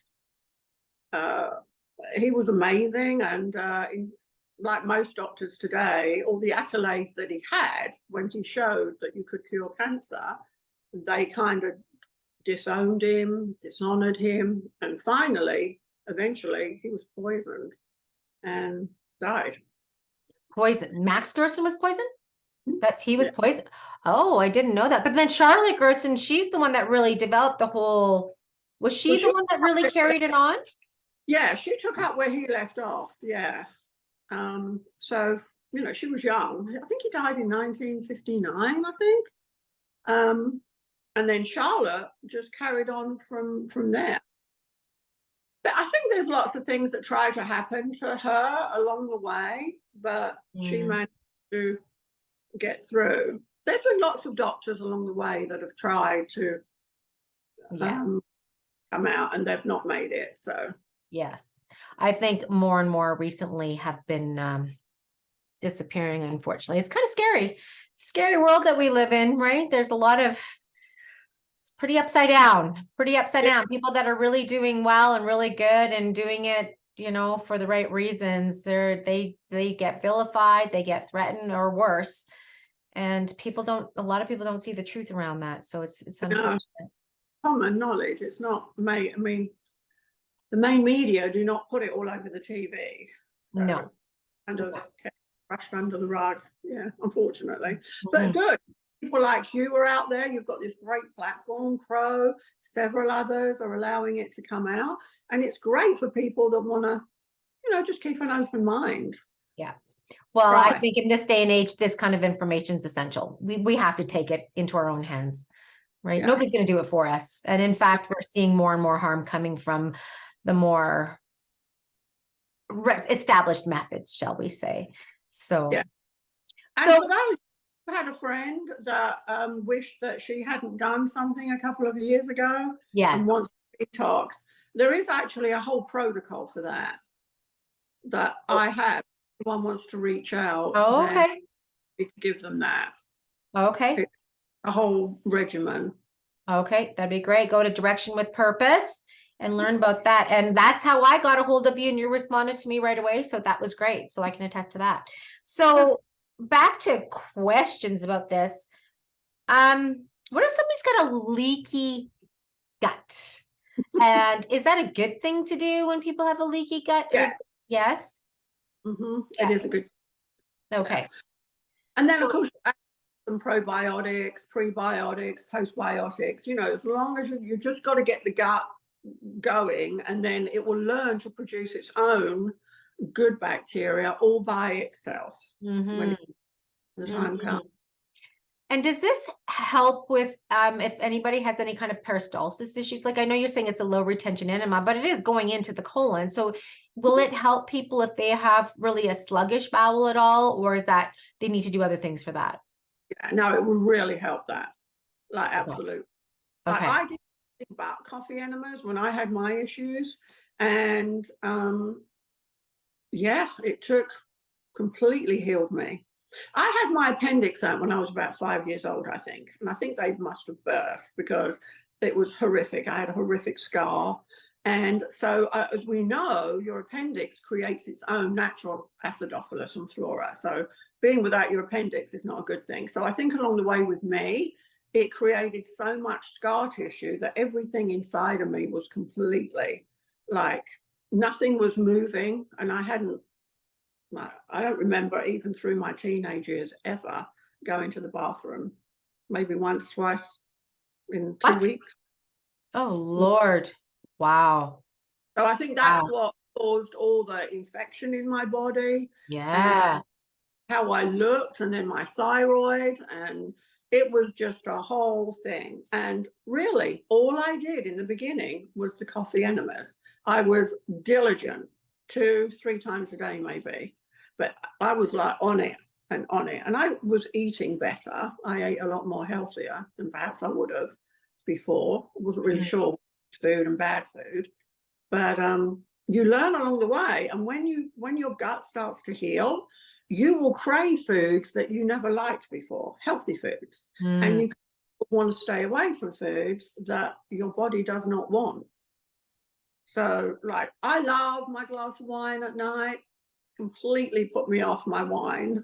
He was amazing, and like most doctors today, all the accolades that he had when he showed that you could cure cancer, they kind of disowned him, dishonored him, and finally, eventually, he was poisoned and died. Poison. Max Gerson was poisoned? He was poisoned. Oh, I didn't know that. But then Charlotte Gerson, she's the one that really developed the whole. Was she the one that really carried it on? Yeah, she took up where he left off. Yeah. So, you know, she was young. I think he died in 1959, I think. And then Charlotte just carried on from there. But I think there's lots of things that try to happen to her along the way, but she managed to get through. There's been lots of doctors along the way that have tried to come out, and they've not made it. So yes, I think more and more recently have been disappearing, unfortunately. It's kind of scary world that we live in, right? There's a lot of, it's pretty upside down. People that are really doing well and really good and doing it, you know, for the right reasons, they get vilified, they get threatened or worse. And a lot of people don't see the truth around that. So it's unfortunate. Common knowledge. It's not made. I mean, the main media do not put it all over the TV. So No. kind of brushed under the rug. Yeah, unfortunately. But good. People like you are out there. You've got this great platform. Crow, several others are allowing it to come out. And it's great for people that want to, you know, just keep an open mind. Yeah. Well, I think in this day and age, this kind of information is essential. We have to take it into our own hands, right? Yeah. Nobody's going to do it for us. And in fact, we're seeing more and more harm coming from the more established methods, shall we say. So, yeah. And for those who had a friend that wished that she hadn't done something a couple of years ago, and wants to detox, there is actually a whole protocol for that I have. If one wants to reach out, we can give them that. Okay. A whole regimen. Okay, that'd be great. Go to Direction with Purpose and learn about that. And that's how I got a hold of you, and you responded to me right away. So that was great. So I can attest to that. So back to questions about this. What if somebody's got a leaky gut? And is that a good thing to do when people have a leaky gut? Yeah. Yes. It is a good. Okay. Yeah. And then of course, some probiotics, prebiotics, postbiotics, you know, as long as you just got to get the gut going, and then it will learn to produce its own good bacteria all by itself when the time comes. And does this help with if anybody has any kind of peristalsis issues? Like I know you're saying it's a low retention enema, but it is going into the colon. So will it help people if they have really a sluggish bowel at all, or is that they need to do other things for that? Yeah, no, it will really help that. Like absolutely. Okay. I did think about coffee enemas when I had my issues, and yeah, it completely healed me. I had my appendix out when I was about 5 years old, I think. And I think they must have burst because it was horrific. I had a horrific scar. And so, as we know, your appendix creates its own natural acidophilus and flora. So being without your appendix is not a good thing. So I think along the way with me, it created so much scar tissue that everything inside of me was completely like nothing was moving. And I don't remember even through my teenage years ever going to the bathroom, maybe once, twice in 2 What? weeks. Oh, Lord. Wow. So I think that's what caused all the infection in my body and Yeah. how I looked, and then my thyroid, and it was just a whole thing. And really, all I did in the beginning was the coffee enemas. I was diligent 2-3 times a day, maybe, but I was like on it and on it. And I was eating better. I ate a lot more healthier than perhaps I would have before. I wasn't really sure food and bad food, but you learn along the way. And when your gut starts to heal, you will crave foods that you never liked before, healthy foods, and you want to stay away from foods that your body does not want. So, like, I love my glass of wine at night. Completely put me off my wine.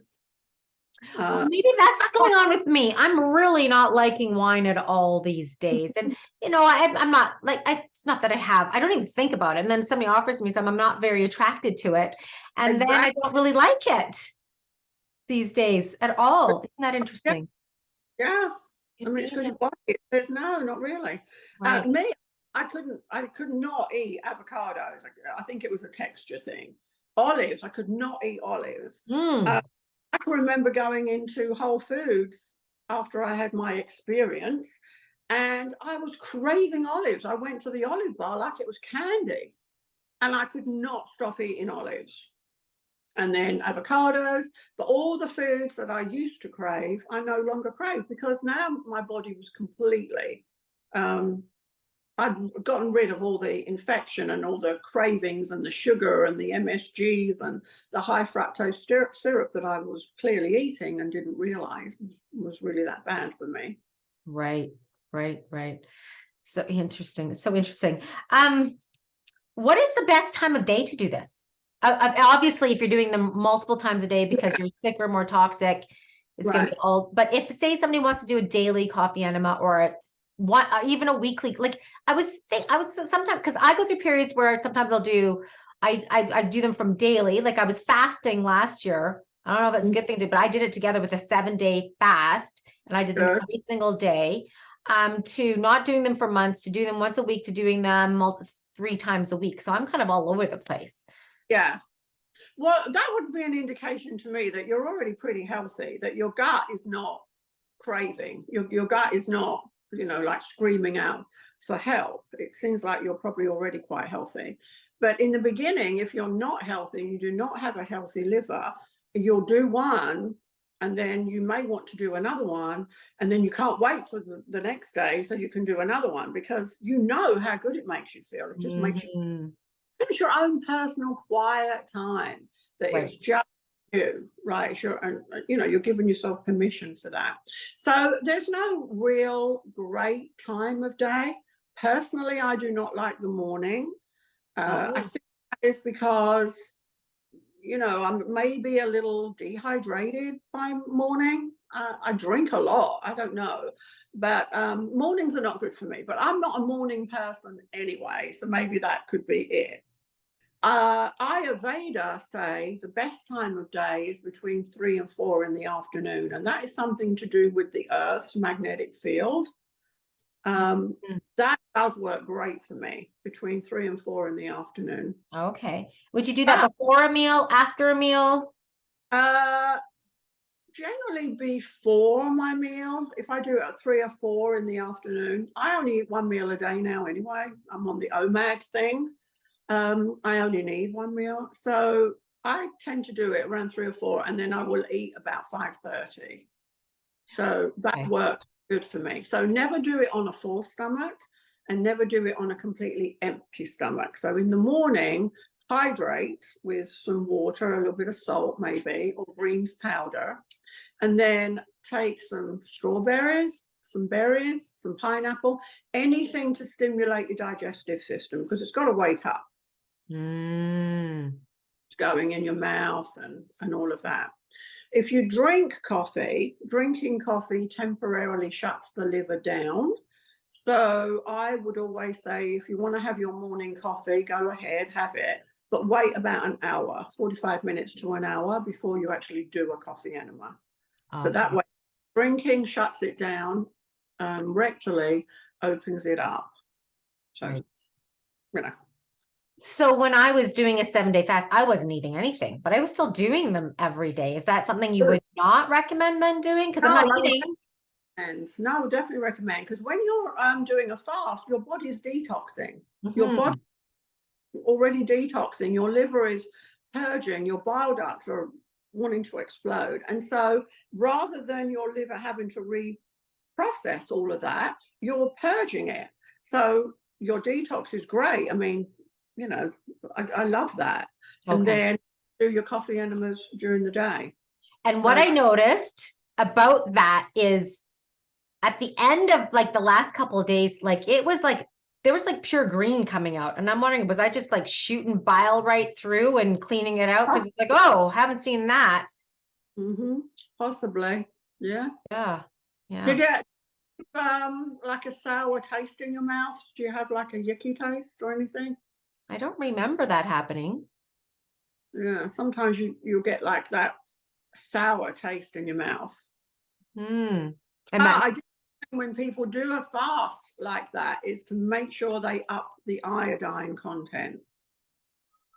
Well, maybe that's what's going on with me. I'm really not liking wine at all these days. And, I'm not like, it's not that I don't even think about it. And then somebody offers me some, I'm not very attracted to it. And then I don't really like it these days at all. Isn't that interesting? Yeah. I mean, it's because your body says no, not really. Right. Me, I could not eat avocados. I think it was a texture thing. Olives, I could not eat olives. I can remember going into Whole Foods after I had my experience, and I was craving olives. I went to the olive bar like it was candy, and I could not stop eating olives. And then avocados, but all the foods that I used to crave, I no longer crave because now my body was completely, I'd gotten rid of all the infection and all the cravings and the sugar and the MSGs and the high fructose syrup that I was clearly eating and didn't realize was really that bad for me. Right. So interesting. So interesting. What is the best time of day to do this? Obviously, if you're doing them multiple times a day because you're sicker, more toxic, it's going to be all. But if, say, somebody wants to do a daily coffee enema or even a weekly, like I would sometimes, because I go through periods where sometimes I do them from daily. Like I was fasting last year. I don't know if it's a good thing to do, but I did it together with a 7-day fast, and I did them every single day. To not doing them for months, to do them once a week, to doing them 3 times a week. So I'm kind of all over the place. Yeah. Well, that would be an indication to me that you're already pretty healthy, that your gut is not craving. Your gut is not, like screaming out for help. It seems like you're probably already quite healthy. But in the beginning, if you're not healthy, you do not have a healthy liver, you'll do one, and then you may want to do another one, and then you can't wait for the next day so you can do another one because you know how good it makes you feel. It just makes you, it's your own personal quiet time that it's just you, right? And you're giving yourself permission for that. So there's no real great time of day. Personally, I do not like the morning. I think that is because I'm maybe a little dehydrated by morning. I drink a lot. I don't know, but mornings are not good for me. But I'm not a morning person anyway, so maybe that could be it. Ayurveda say the best time of day is between 3 and 4 in the afternoon, and that is something to do with the Earth's magnetic field. That does work great for me, between 3 and 4 in the afternoon. Okay. Would you do that before a meal, after a meal? Generally before my meal. If I do it at 3 or 4 in the afternoon, I only eat 1 meal a day now anyway. I'm on the OMAD thing. I only need 1 meal. So I tend to do it around 3 or 4, and then I will eat about 5:30. So that works good for me. So never do it on a full stomach, and never do it on a completely empty stomach. So in the morning, hydrate with some water, a little bit of salt maybe, or greens powder, and then take some strawberries, some berries, some pineapple, anything to stimulate your digestive system, because it's got to wake up. It's going in your mouth and all of that. If you drink coffee, drinking coffee temporarily shuts the liver down. So I would always say, if you want to have your morning coffee, go ahead, have it, but wait about an hour, 45 minutes to an hour before you actually do a coffee enema. So that way, drinking shuts it down, rectally opens it up. So, you know. So when I was doing a 7-day fast, I wasn't eating anything, but I was still doing them every day. Is that something you would not recommend then doing? Because I'm not eating. And no, definitely recommend, because when you're doing a fast, your body is detoxing. Your body already detoxing, your liver is purging, your bile ducts are wanting to explode. And so rather than your liver having to reprocess all of that, you're purging it. So your detox is great. I mean, you know, I love that. And then do your coffee enemas during the day. And what I noticed about that is at the end of like the last couple of days, like it was like there was like pure green coming out. And I'm wondering, was I just like shooting bile right through and cleaning it out? Because it's like, oh, haven't seen that. Possibly. Yeah. Yeah. Yeah. Did it like a sour taste in your mouth? Do you have like a yucky taste or anything? I don't remember that happening. Yeah, sometimes you'll get like that sour taste in your mouth. And I do think when people do a fast like that is to make sure they up the iodine content.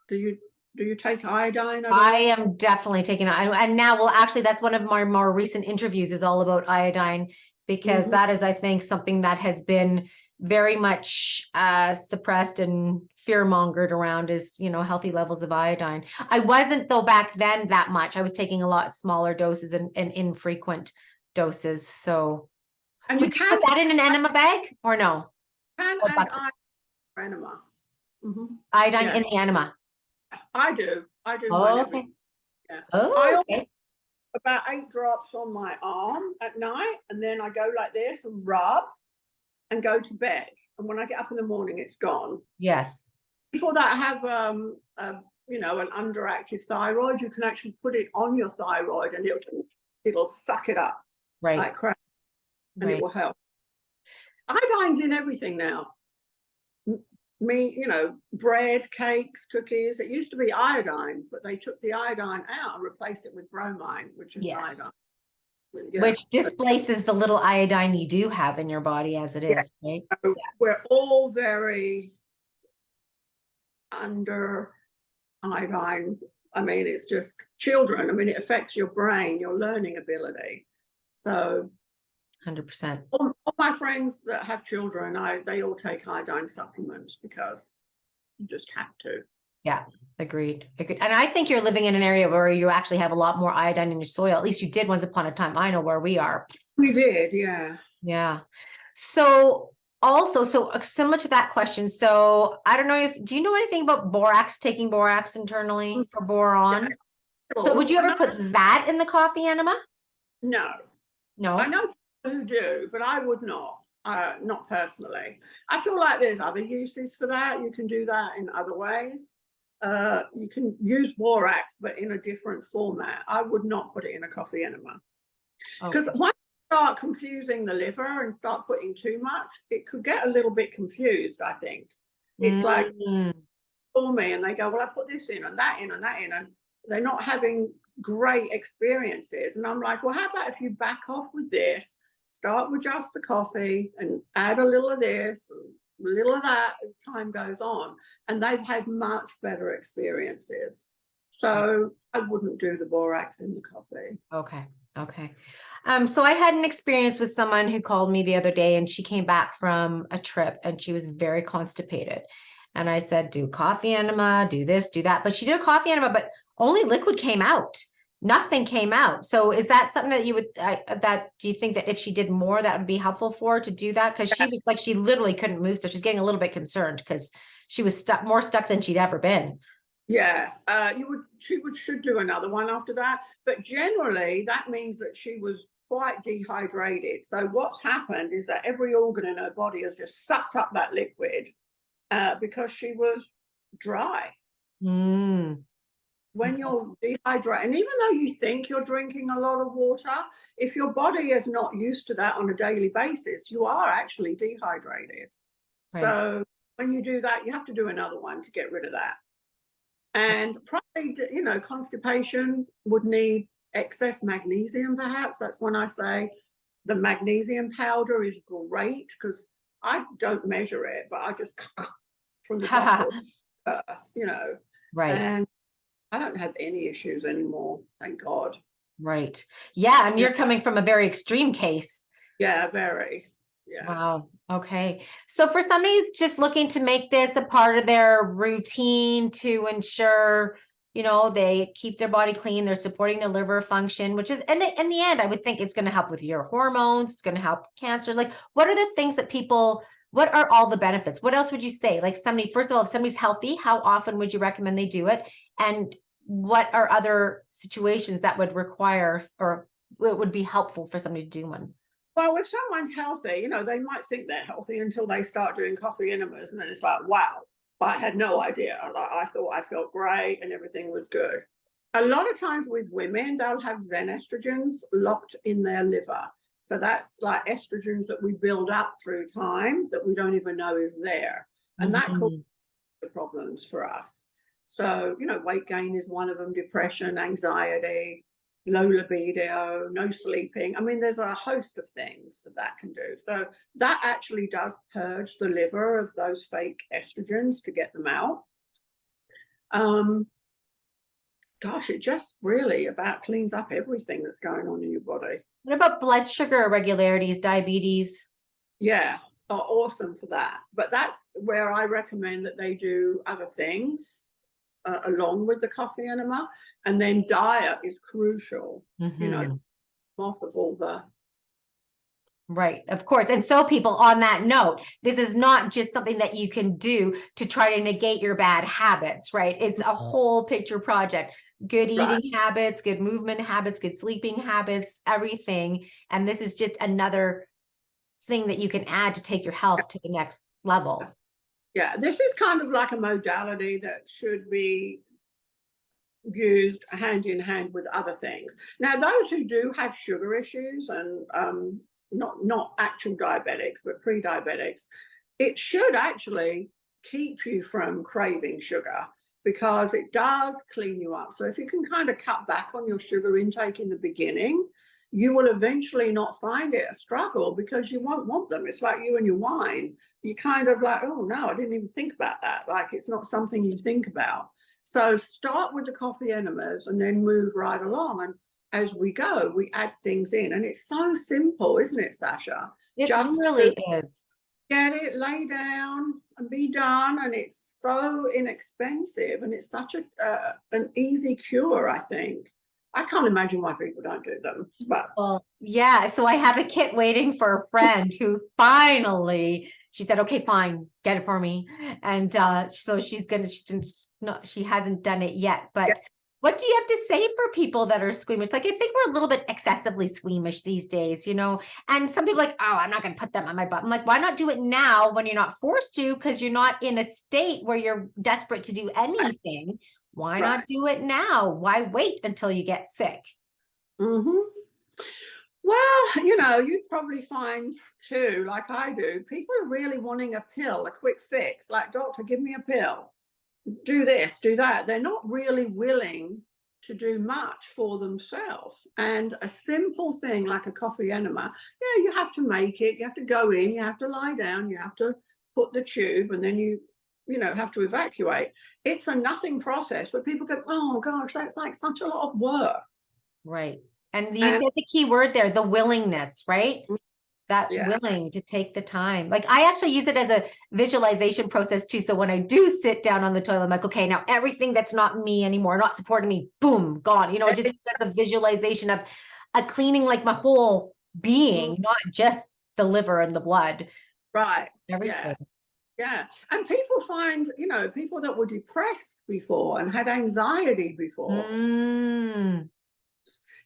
Do you take iodine at all? I am definitely taking iodine. And now, well, actually, that's one of my more recent interviews is all about iodine, because that is, I think, something that has been very much suppressed and fear-mongered around is, you know, healthy levels of iodine. I wasn't, though, back then that much. I was taking a lot smaller doses and infrequent doses. So, and you can put that in an enema bag or no? Can add iodine enema. Iodine in the enema. I do. Oh, okay. Yeah. Oh, okay. About 8 drops on my arm at night, and then I go like this and rub and go to bed. And when I get up in the morning, it's gone. Yes. People that have, you know, an underactive thyroid, you can actually put it on your thyroid, and it'll suck it up like crap, and it will help. Iodine's in everything now. You know, bread, cakes, cookies. It used to be iodine, but they took the iodine out and replaced it with bromine, which is iodine. Yeah. Which displaces the little iodine you do have in your body as it is, right? So we're all very under iodine. I mean, it's just children. I mean, it affects your brain, your learning ability. So 100%. All my friends that have children, they all take iodine supplements because you just have to. Yeah, agreed. And I think you're living in an area where you actually have a lot more iodine in your soil. At least you did once upon a time. I know where we are. We did, yeah. Yeah. So also, similar to that question. So I don't know do you know anything about borax, taking borax internally for boron? Yeah. So would you ever put that in the coffee enema? No. No. I know who do, but I would not personally. I feel like there's other uses for that. You can do that in other ways. You can use borax, but in a different format. I would not put it in a coffee enema, because once you start confusing the liver and start putting too much, it could get a little bit confused. I think it's like for me, and they go, well, I put this in and that in and that in, and they're not having great experiences. And I'm like, well, how about if you back off with this? Start with just the coffee and add a little of this, a little of that as time goes on. And they've had much better experiences. So I wouldn't do the borax in the coffee. Okay. So I had an experience with someone who called me the other day, and she came back from a trip and she was very constipated. And I said, do coffee enema, do this, do that. But she did a coffee enema, but only liquid came out. Nothing came out. So is that something that you would, do you think that if she did more, that would be helpful for her to do that? Because she was like, she literally couldn't move. So she's getting a little bit concerned because she was more stuck than she'd ever been. Yeah, should do another one after that. But generally, that means that she was quite dehydrated. So what's happened is that every organ in her body has just sucked up that liquid because she was dry. Mm. When you're dehydrated, and even though you think you're drinking a lot of water, if your body is not used to that on a daily basis, you are actually dehydrated. Right. So when you do that, you have to do another one to get rid of that. And probably, constipation would need excess magnesium, perhaps. That's when I say the magnesium powder is great, because I don't measure it, but I just from the bottle, you know, Right. and I don't have any issues anymore, thank God. Right. Yeah. And Yeah, you're coming from a very extreme case. yeah, very. Yeah. Wow. Okay. So for somebody who's just looking to make this a part of their routine to ensure, they keep their body clean, they're supporting their liver function, which is, and in the end, I would think it's going to help with your hormones. It's going to help cancer. Like, what are the things that what are all the benefits? What else would you say? Like first of all, if somebody's healthy, how often would you recommend they do it? And what are other situations that would require, or it would be helpful for somebody to do one? Well, if someone's healthy, they might think they're healthy until they start doing coffee enemas, and then it's like, wow, I had no idea. Like, I thought I felt great and everything was good. A lot of times with women, they'll have Zen estrogens locked in their liver. So that's like estrogens that we build up through time that we don't even know is there. And that causes the problems for us. So, weight gain is one of them, depression, anxiety, low libido, no sleeping. I mean, there's a host of things that can do. So that actually does purge the liver of those fake estrogens to get them out. Gosh, it just really about cleans up everything that's going on in your body. What about blood sugar irregularities, diabetes? Yeah, are awesome for that. But that's where I recommend that they do other things along with the coffee enema. And then diet is crucial, off of all the. Right, of course. And so people, on that note, this is not just something that you can do to try to negate your bad habits, right? It's a whole picture project. Good eating habits, good movement habits, good sleeping habits, everything. And this is just another thing that you can add to take your health to the next level. Yeah, this is kind of like a modality that should be used hand in hand with other things. Now, those who do have sugar issues and not actual diabetics, but pre-diabetics, it should actually keep you from craving sugar, because it does clean you up. So if you can kind of cut back on your sugar intake in the beginning, you will eventually not find it a struggle, because you won't want them. It's like you and your wine. You kind of like, oh no, I didn't even think about that. Like, it's not something you think about. So start with the coffee enemas and then move right along. And as we go, we add things in. And it's so simple, isn't it, Sasha? It really is. Get it, lay down and be done. And it's so inexpensive, and it's such an easy cure, I think. I can't imagine why people don't do them. But well, yeah. So I have a kit waiting for a friend who finally, she said, okay, fine, get it for me. And so she hasn't done it yet. But yeah. What do you have to say for people that are squeamish? Like, I think we're a little bit excessively squeamish these days, and some people are like, oh, I'm not going to put them on my butt. I'm like, why not do it now when you're not forced to, because you're not in a state where you're desperate to do anything. Why not do it now? Why wait until you get sick? Well, you probably find too, like I do, people are really wanting a pill, a quick fix, like, doctor, give me a pill. Do this, do that. They're not really willing to do much for themselves. And a simple thing like a coffee enema, you have to make it, you have to go in, you have to lie down, you have to put the tube, and then you have to evacuate. It's a nothing process, but people go, oh gosh, that's like such a lot of work. Right. And you said the key word there, the willingness, right? That Yeah. willing to take the time. Like, I actually use it as a visualization process too. So when I do sit down on the toilet, I'm like, okay, now everything that's not me anymore, not supporting me, boom, gone. Just as a visualization of a cleaning, like my whole being, not just the liver and the blood. Right. Everything. Yeah. Yeah. And people find, people that were depressed before and had anxiety before, Mm,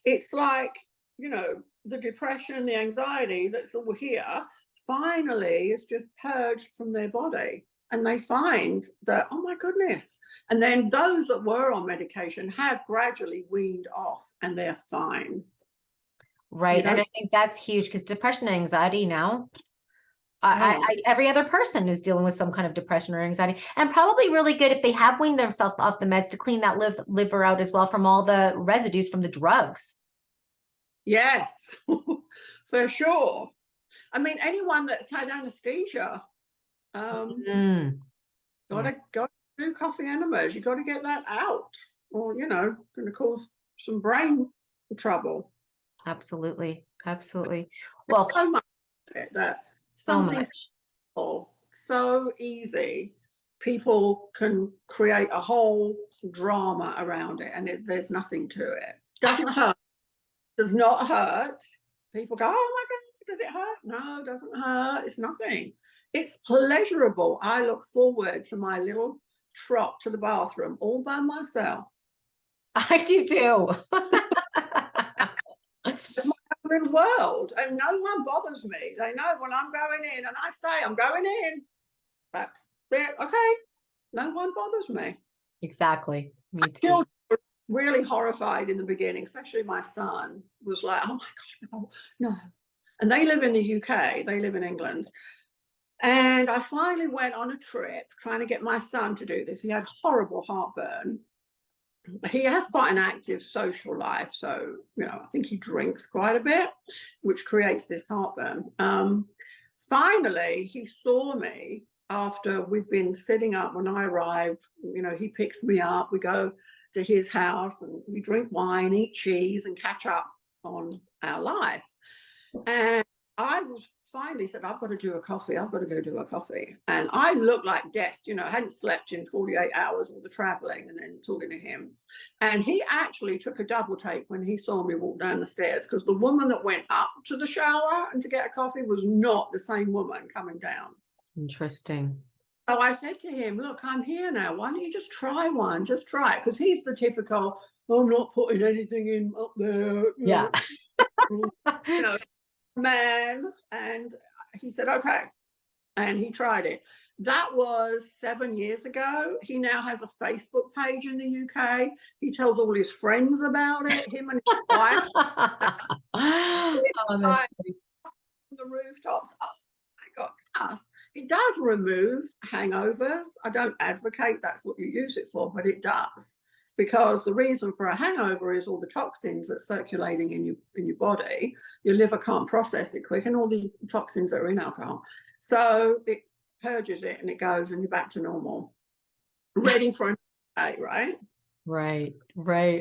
it's like, the depression, the anxiety that's all here, finally is just purged from their body. And they find that, oh my goodness. And then those that were on medication have gradually weaned off and they're fine. right. And I think that's huge because depression and anxiety now, Oh, every other person is dealing with some kind of depression or anxiety, and probably really good if they have weaned themselves off the meds to clean that liver out as well from all the residues from the drugs. yes, for sure. I mean, anyone that's had anesthesia, Mm, yeah, gotta do coffee enemas. You got to get that out, or going to cause some brain trouble. absolutely. Absolutely. Well, So much of it that so something much. simple, so easy, people can create a whole drama around it, and there's nothing to it. Doesn't hurt. Does not hurt. People go, oh my God, does it hurt? No, it doesn't hurt. It's nothing. It's pleasurable. I look forward to my little trot to the bathroom all by myself. I do too. It's my own little world, and no one bothers me. They know when I'm going in, and I say I'm going in. That's there. Okay, no one bothers me. Exactly. Me too. Children were really horrified in the beginning, especially my son was like, "Oh my God, no, no!" And they live in the UK. They live in England. And I finally went on a trip trying to get my son to do this. He had horrible heartburn. He has quite an active social life, so I think he drinks quite a bit, which creates this heartburn. Finally, he saw me after we've been sitting up. When I arrived, he picks me up. We go to his house and we drink wine, eat cheese, and catch up on our life. And I was finally said, I've got to do a coffee. I've got to go do a coffee. And I looked like death. I hadn't slept in 48 hours, all the traveling and then talking to him. And he actually took a double take when he saw me walk down the stairs, because the woman that went up to the shower and to get a coffee was not the same woman coming down. Interesting. So I said to him, look, I'm here now. Why don't you just try one? Just try it. Because he's the typical, I'm not putting anything in up there. Yeah. Man. And he said, okay. And he tried it. That was 7 years ago. He now has a Facebook page in the UK. He tells all his friends about it. Him and his wife. On the rooftops. Oh my God. It does remove hangovers. I don't advocate that's what you use it for, but it does. Because the reason for a hangover is all the toxins that's circulating in your body. Your liver can't process it quick, and all the toxins that are in alcohol. So it purges it and it goes, and you're back to normal. Ready for a day, right? Right.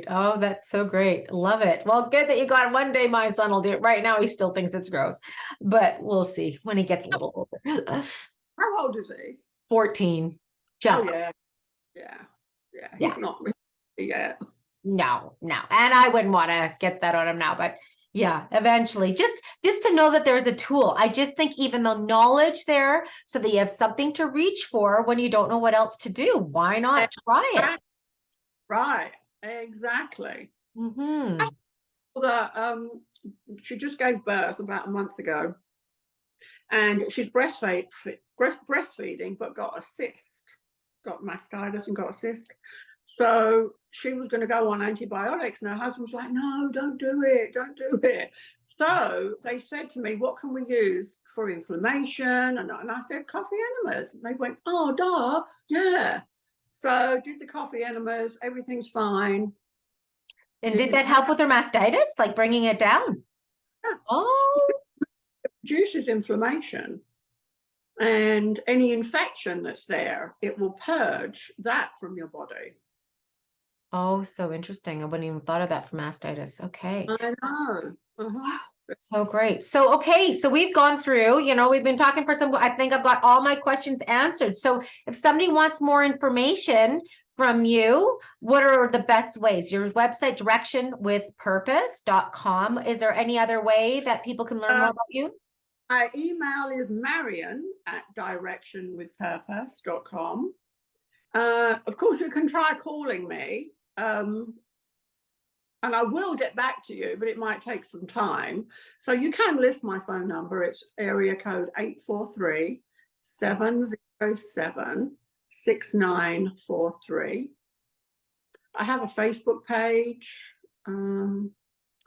Oh, that's so great. Love it. Well, good that you got it. One day my son will do it. Right now he still thinks it's gross, but we'll see when he gets a little older. How old is he? 14. Just. Oh, yeah. He's not yet. No. And I wouldn't want to get that on him now, but yeah, eventually just to know that there's a tool. I just think even the knowledge there, so that you have something to reach for when you don't know what else to do, why not try it? Right. Exactly. Mm-hmm. She just gave birth about a month ago, and she's breastfeeding, but got a cyst, got mastitis and got a cyst. So she was going to go on antibiotics, and her husband was like, no, don't do it. So they said to me, what can we use for inflammation? And I said, coffee enemas. And they went, oh, duh, yeah. So did the coffee enemas, everything's fine. And did that help with her mastitis, like bringing it down? Yeah. Oh. It reduces inflammation. And any infection that's there, it will purge that from your body. Oh, so interesting. I wouldn't even thought of that for mastitis. Okay. I know. Wow. So great. So, okay. So we've gone through, we've been talking for I think I've got all my questions answered. So if somebody wants more information from you, what are the best ways? Your website, directionwithpurpose.com. Is there any other way that people can learn more about you? My email is marion@directionwithpurpose.com. Of course, you can try calling me, and I will get back to you, but it might take some time. So you can list my phone number. It's area code 843-707-6943. I have a Facebook page. I'm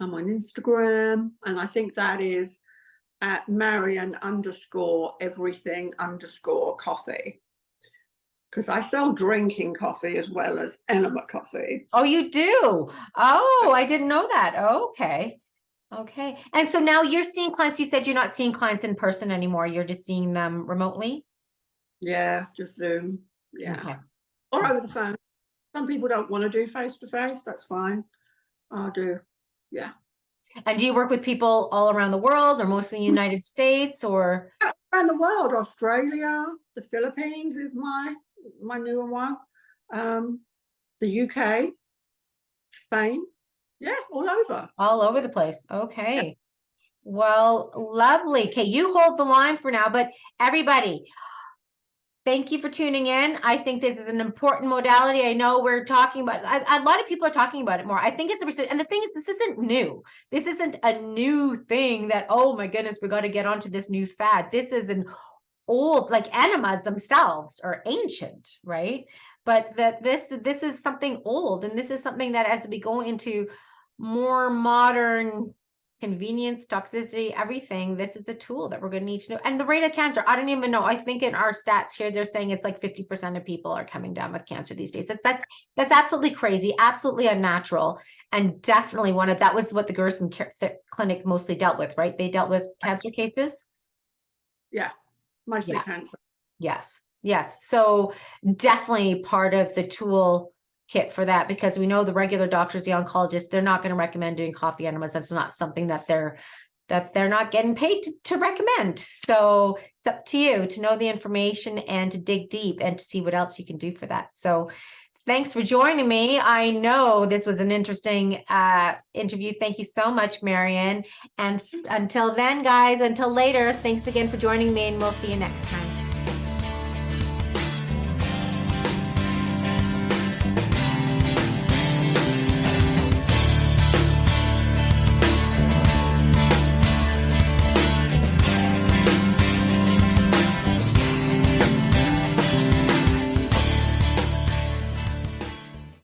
on Instagram, and I think that is at Marion_everything_coffee. Because I sell drinking coffee as well as enema coffee. Oh, you do? Oh, I didn't know that. Okay. Okay. And so now you're seeing clients, you said you're not seeing clients in person anymore. You're just seeing them remotely? Yeah, just Zoom. Yeah. Okay. Or over the phone. Some people don't want to do face-to-face. That's fine. I'll do. Yeah. And do you work with people all around the world or mostly in the United States or? Around the world, Australia, the Philippines is my newer one. The UK, Spain. Yeah, all over. All over the place. Okay. Yeah. Well, lovely. Okay, you hold the line for now, but everybody, thank you for tuning in. I think this is an important modality. I know we're talking about, a lot of people are talking about it more. I think it's and the thing is, this isn't new. This isn't a new thing that, oh my goodness, we got to get onto this new fad. This is an old, like enemas themselves are ancient, right? But that this is something old, and this is something that as we go into more modern convenience, toxicity, everything, this is a tool that we're going to need to know. And the rate of cancer, I don't even know. I think in our stats here, they're saying it's like 50% of people are coming down with cancer these days. That's absolutely crazy, absolutely unnatural, and definitely that was what the Gerson clinic mostly dealt with, right? They dealt with cancer cases. Yeah, mostly cancer. Yes. Yes. So definitely part of the tool kit for that, because we know the regular doctors, the oncologists, they're not going to recommend doing coffee enemas. That's not something that they're not getting paid to recommend. So it's up to you to know the information and to dig deep and to see what else you can do for that. So thanks for joining me. I know this was an interesting interview. Thank you so much, Marion. And until then, guys, until later, thanks again for joining me, and we'll see you next time.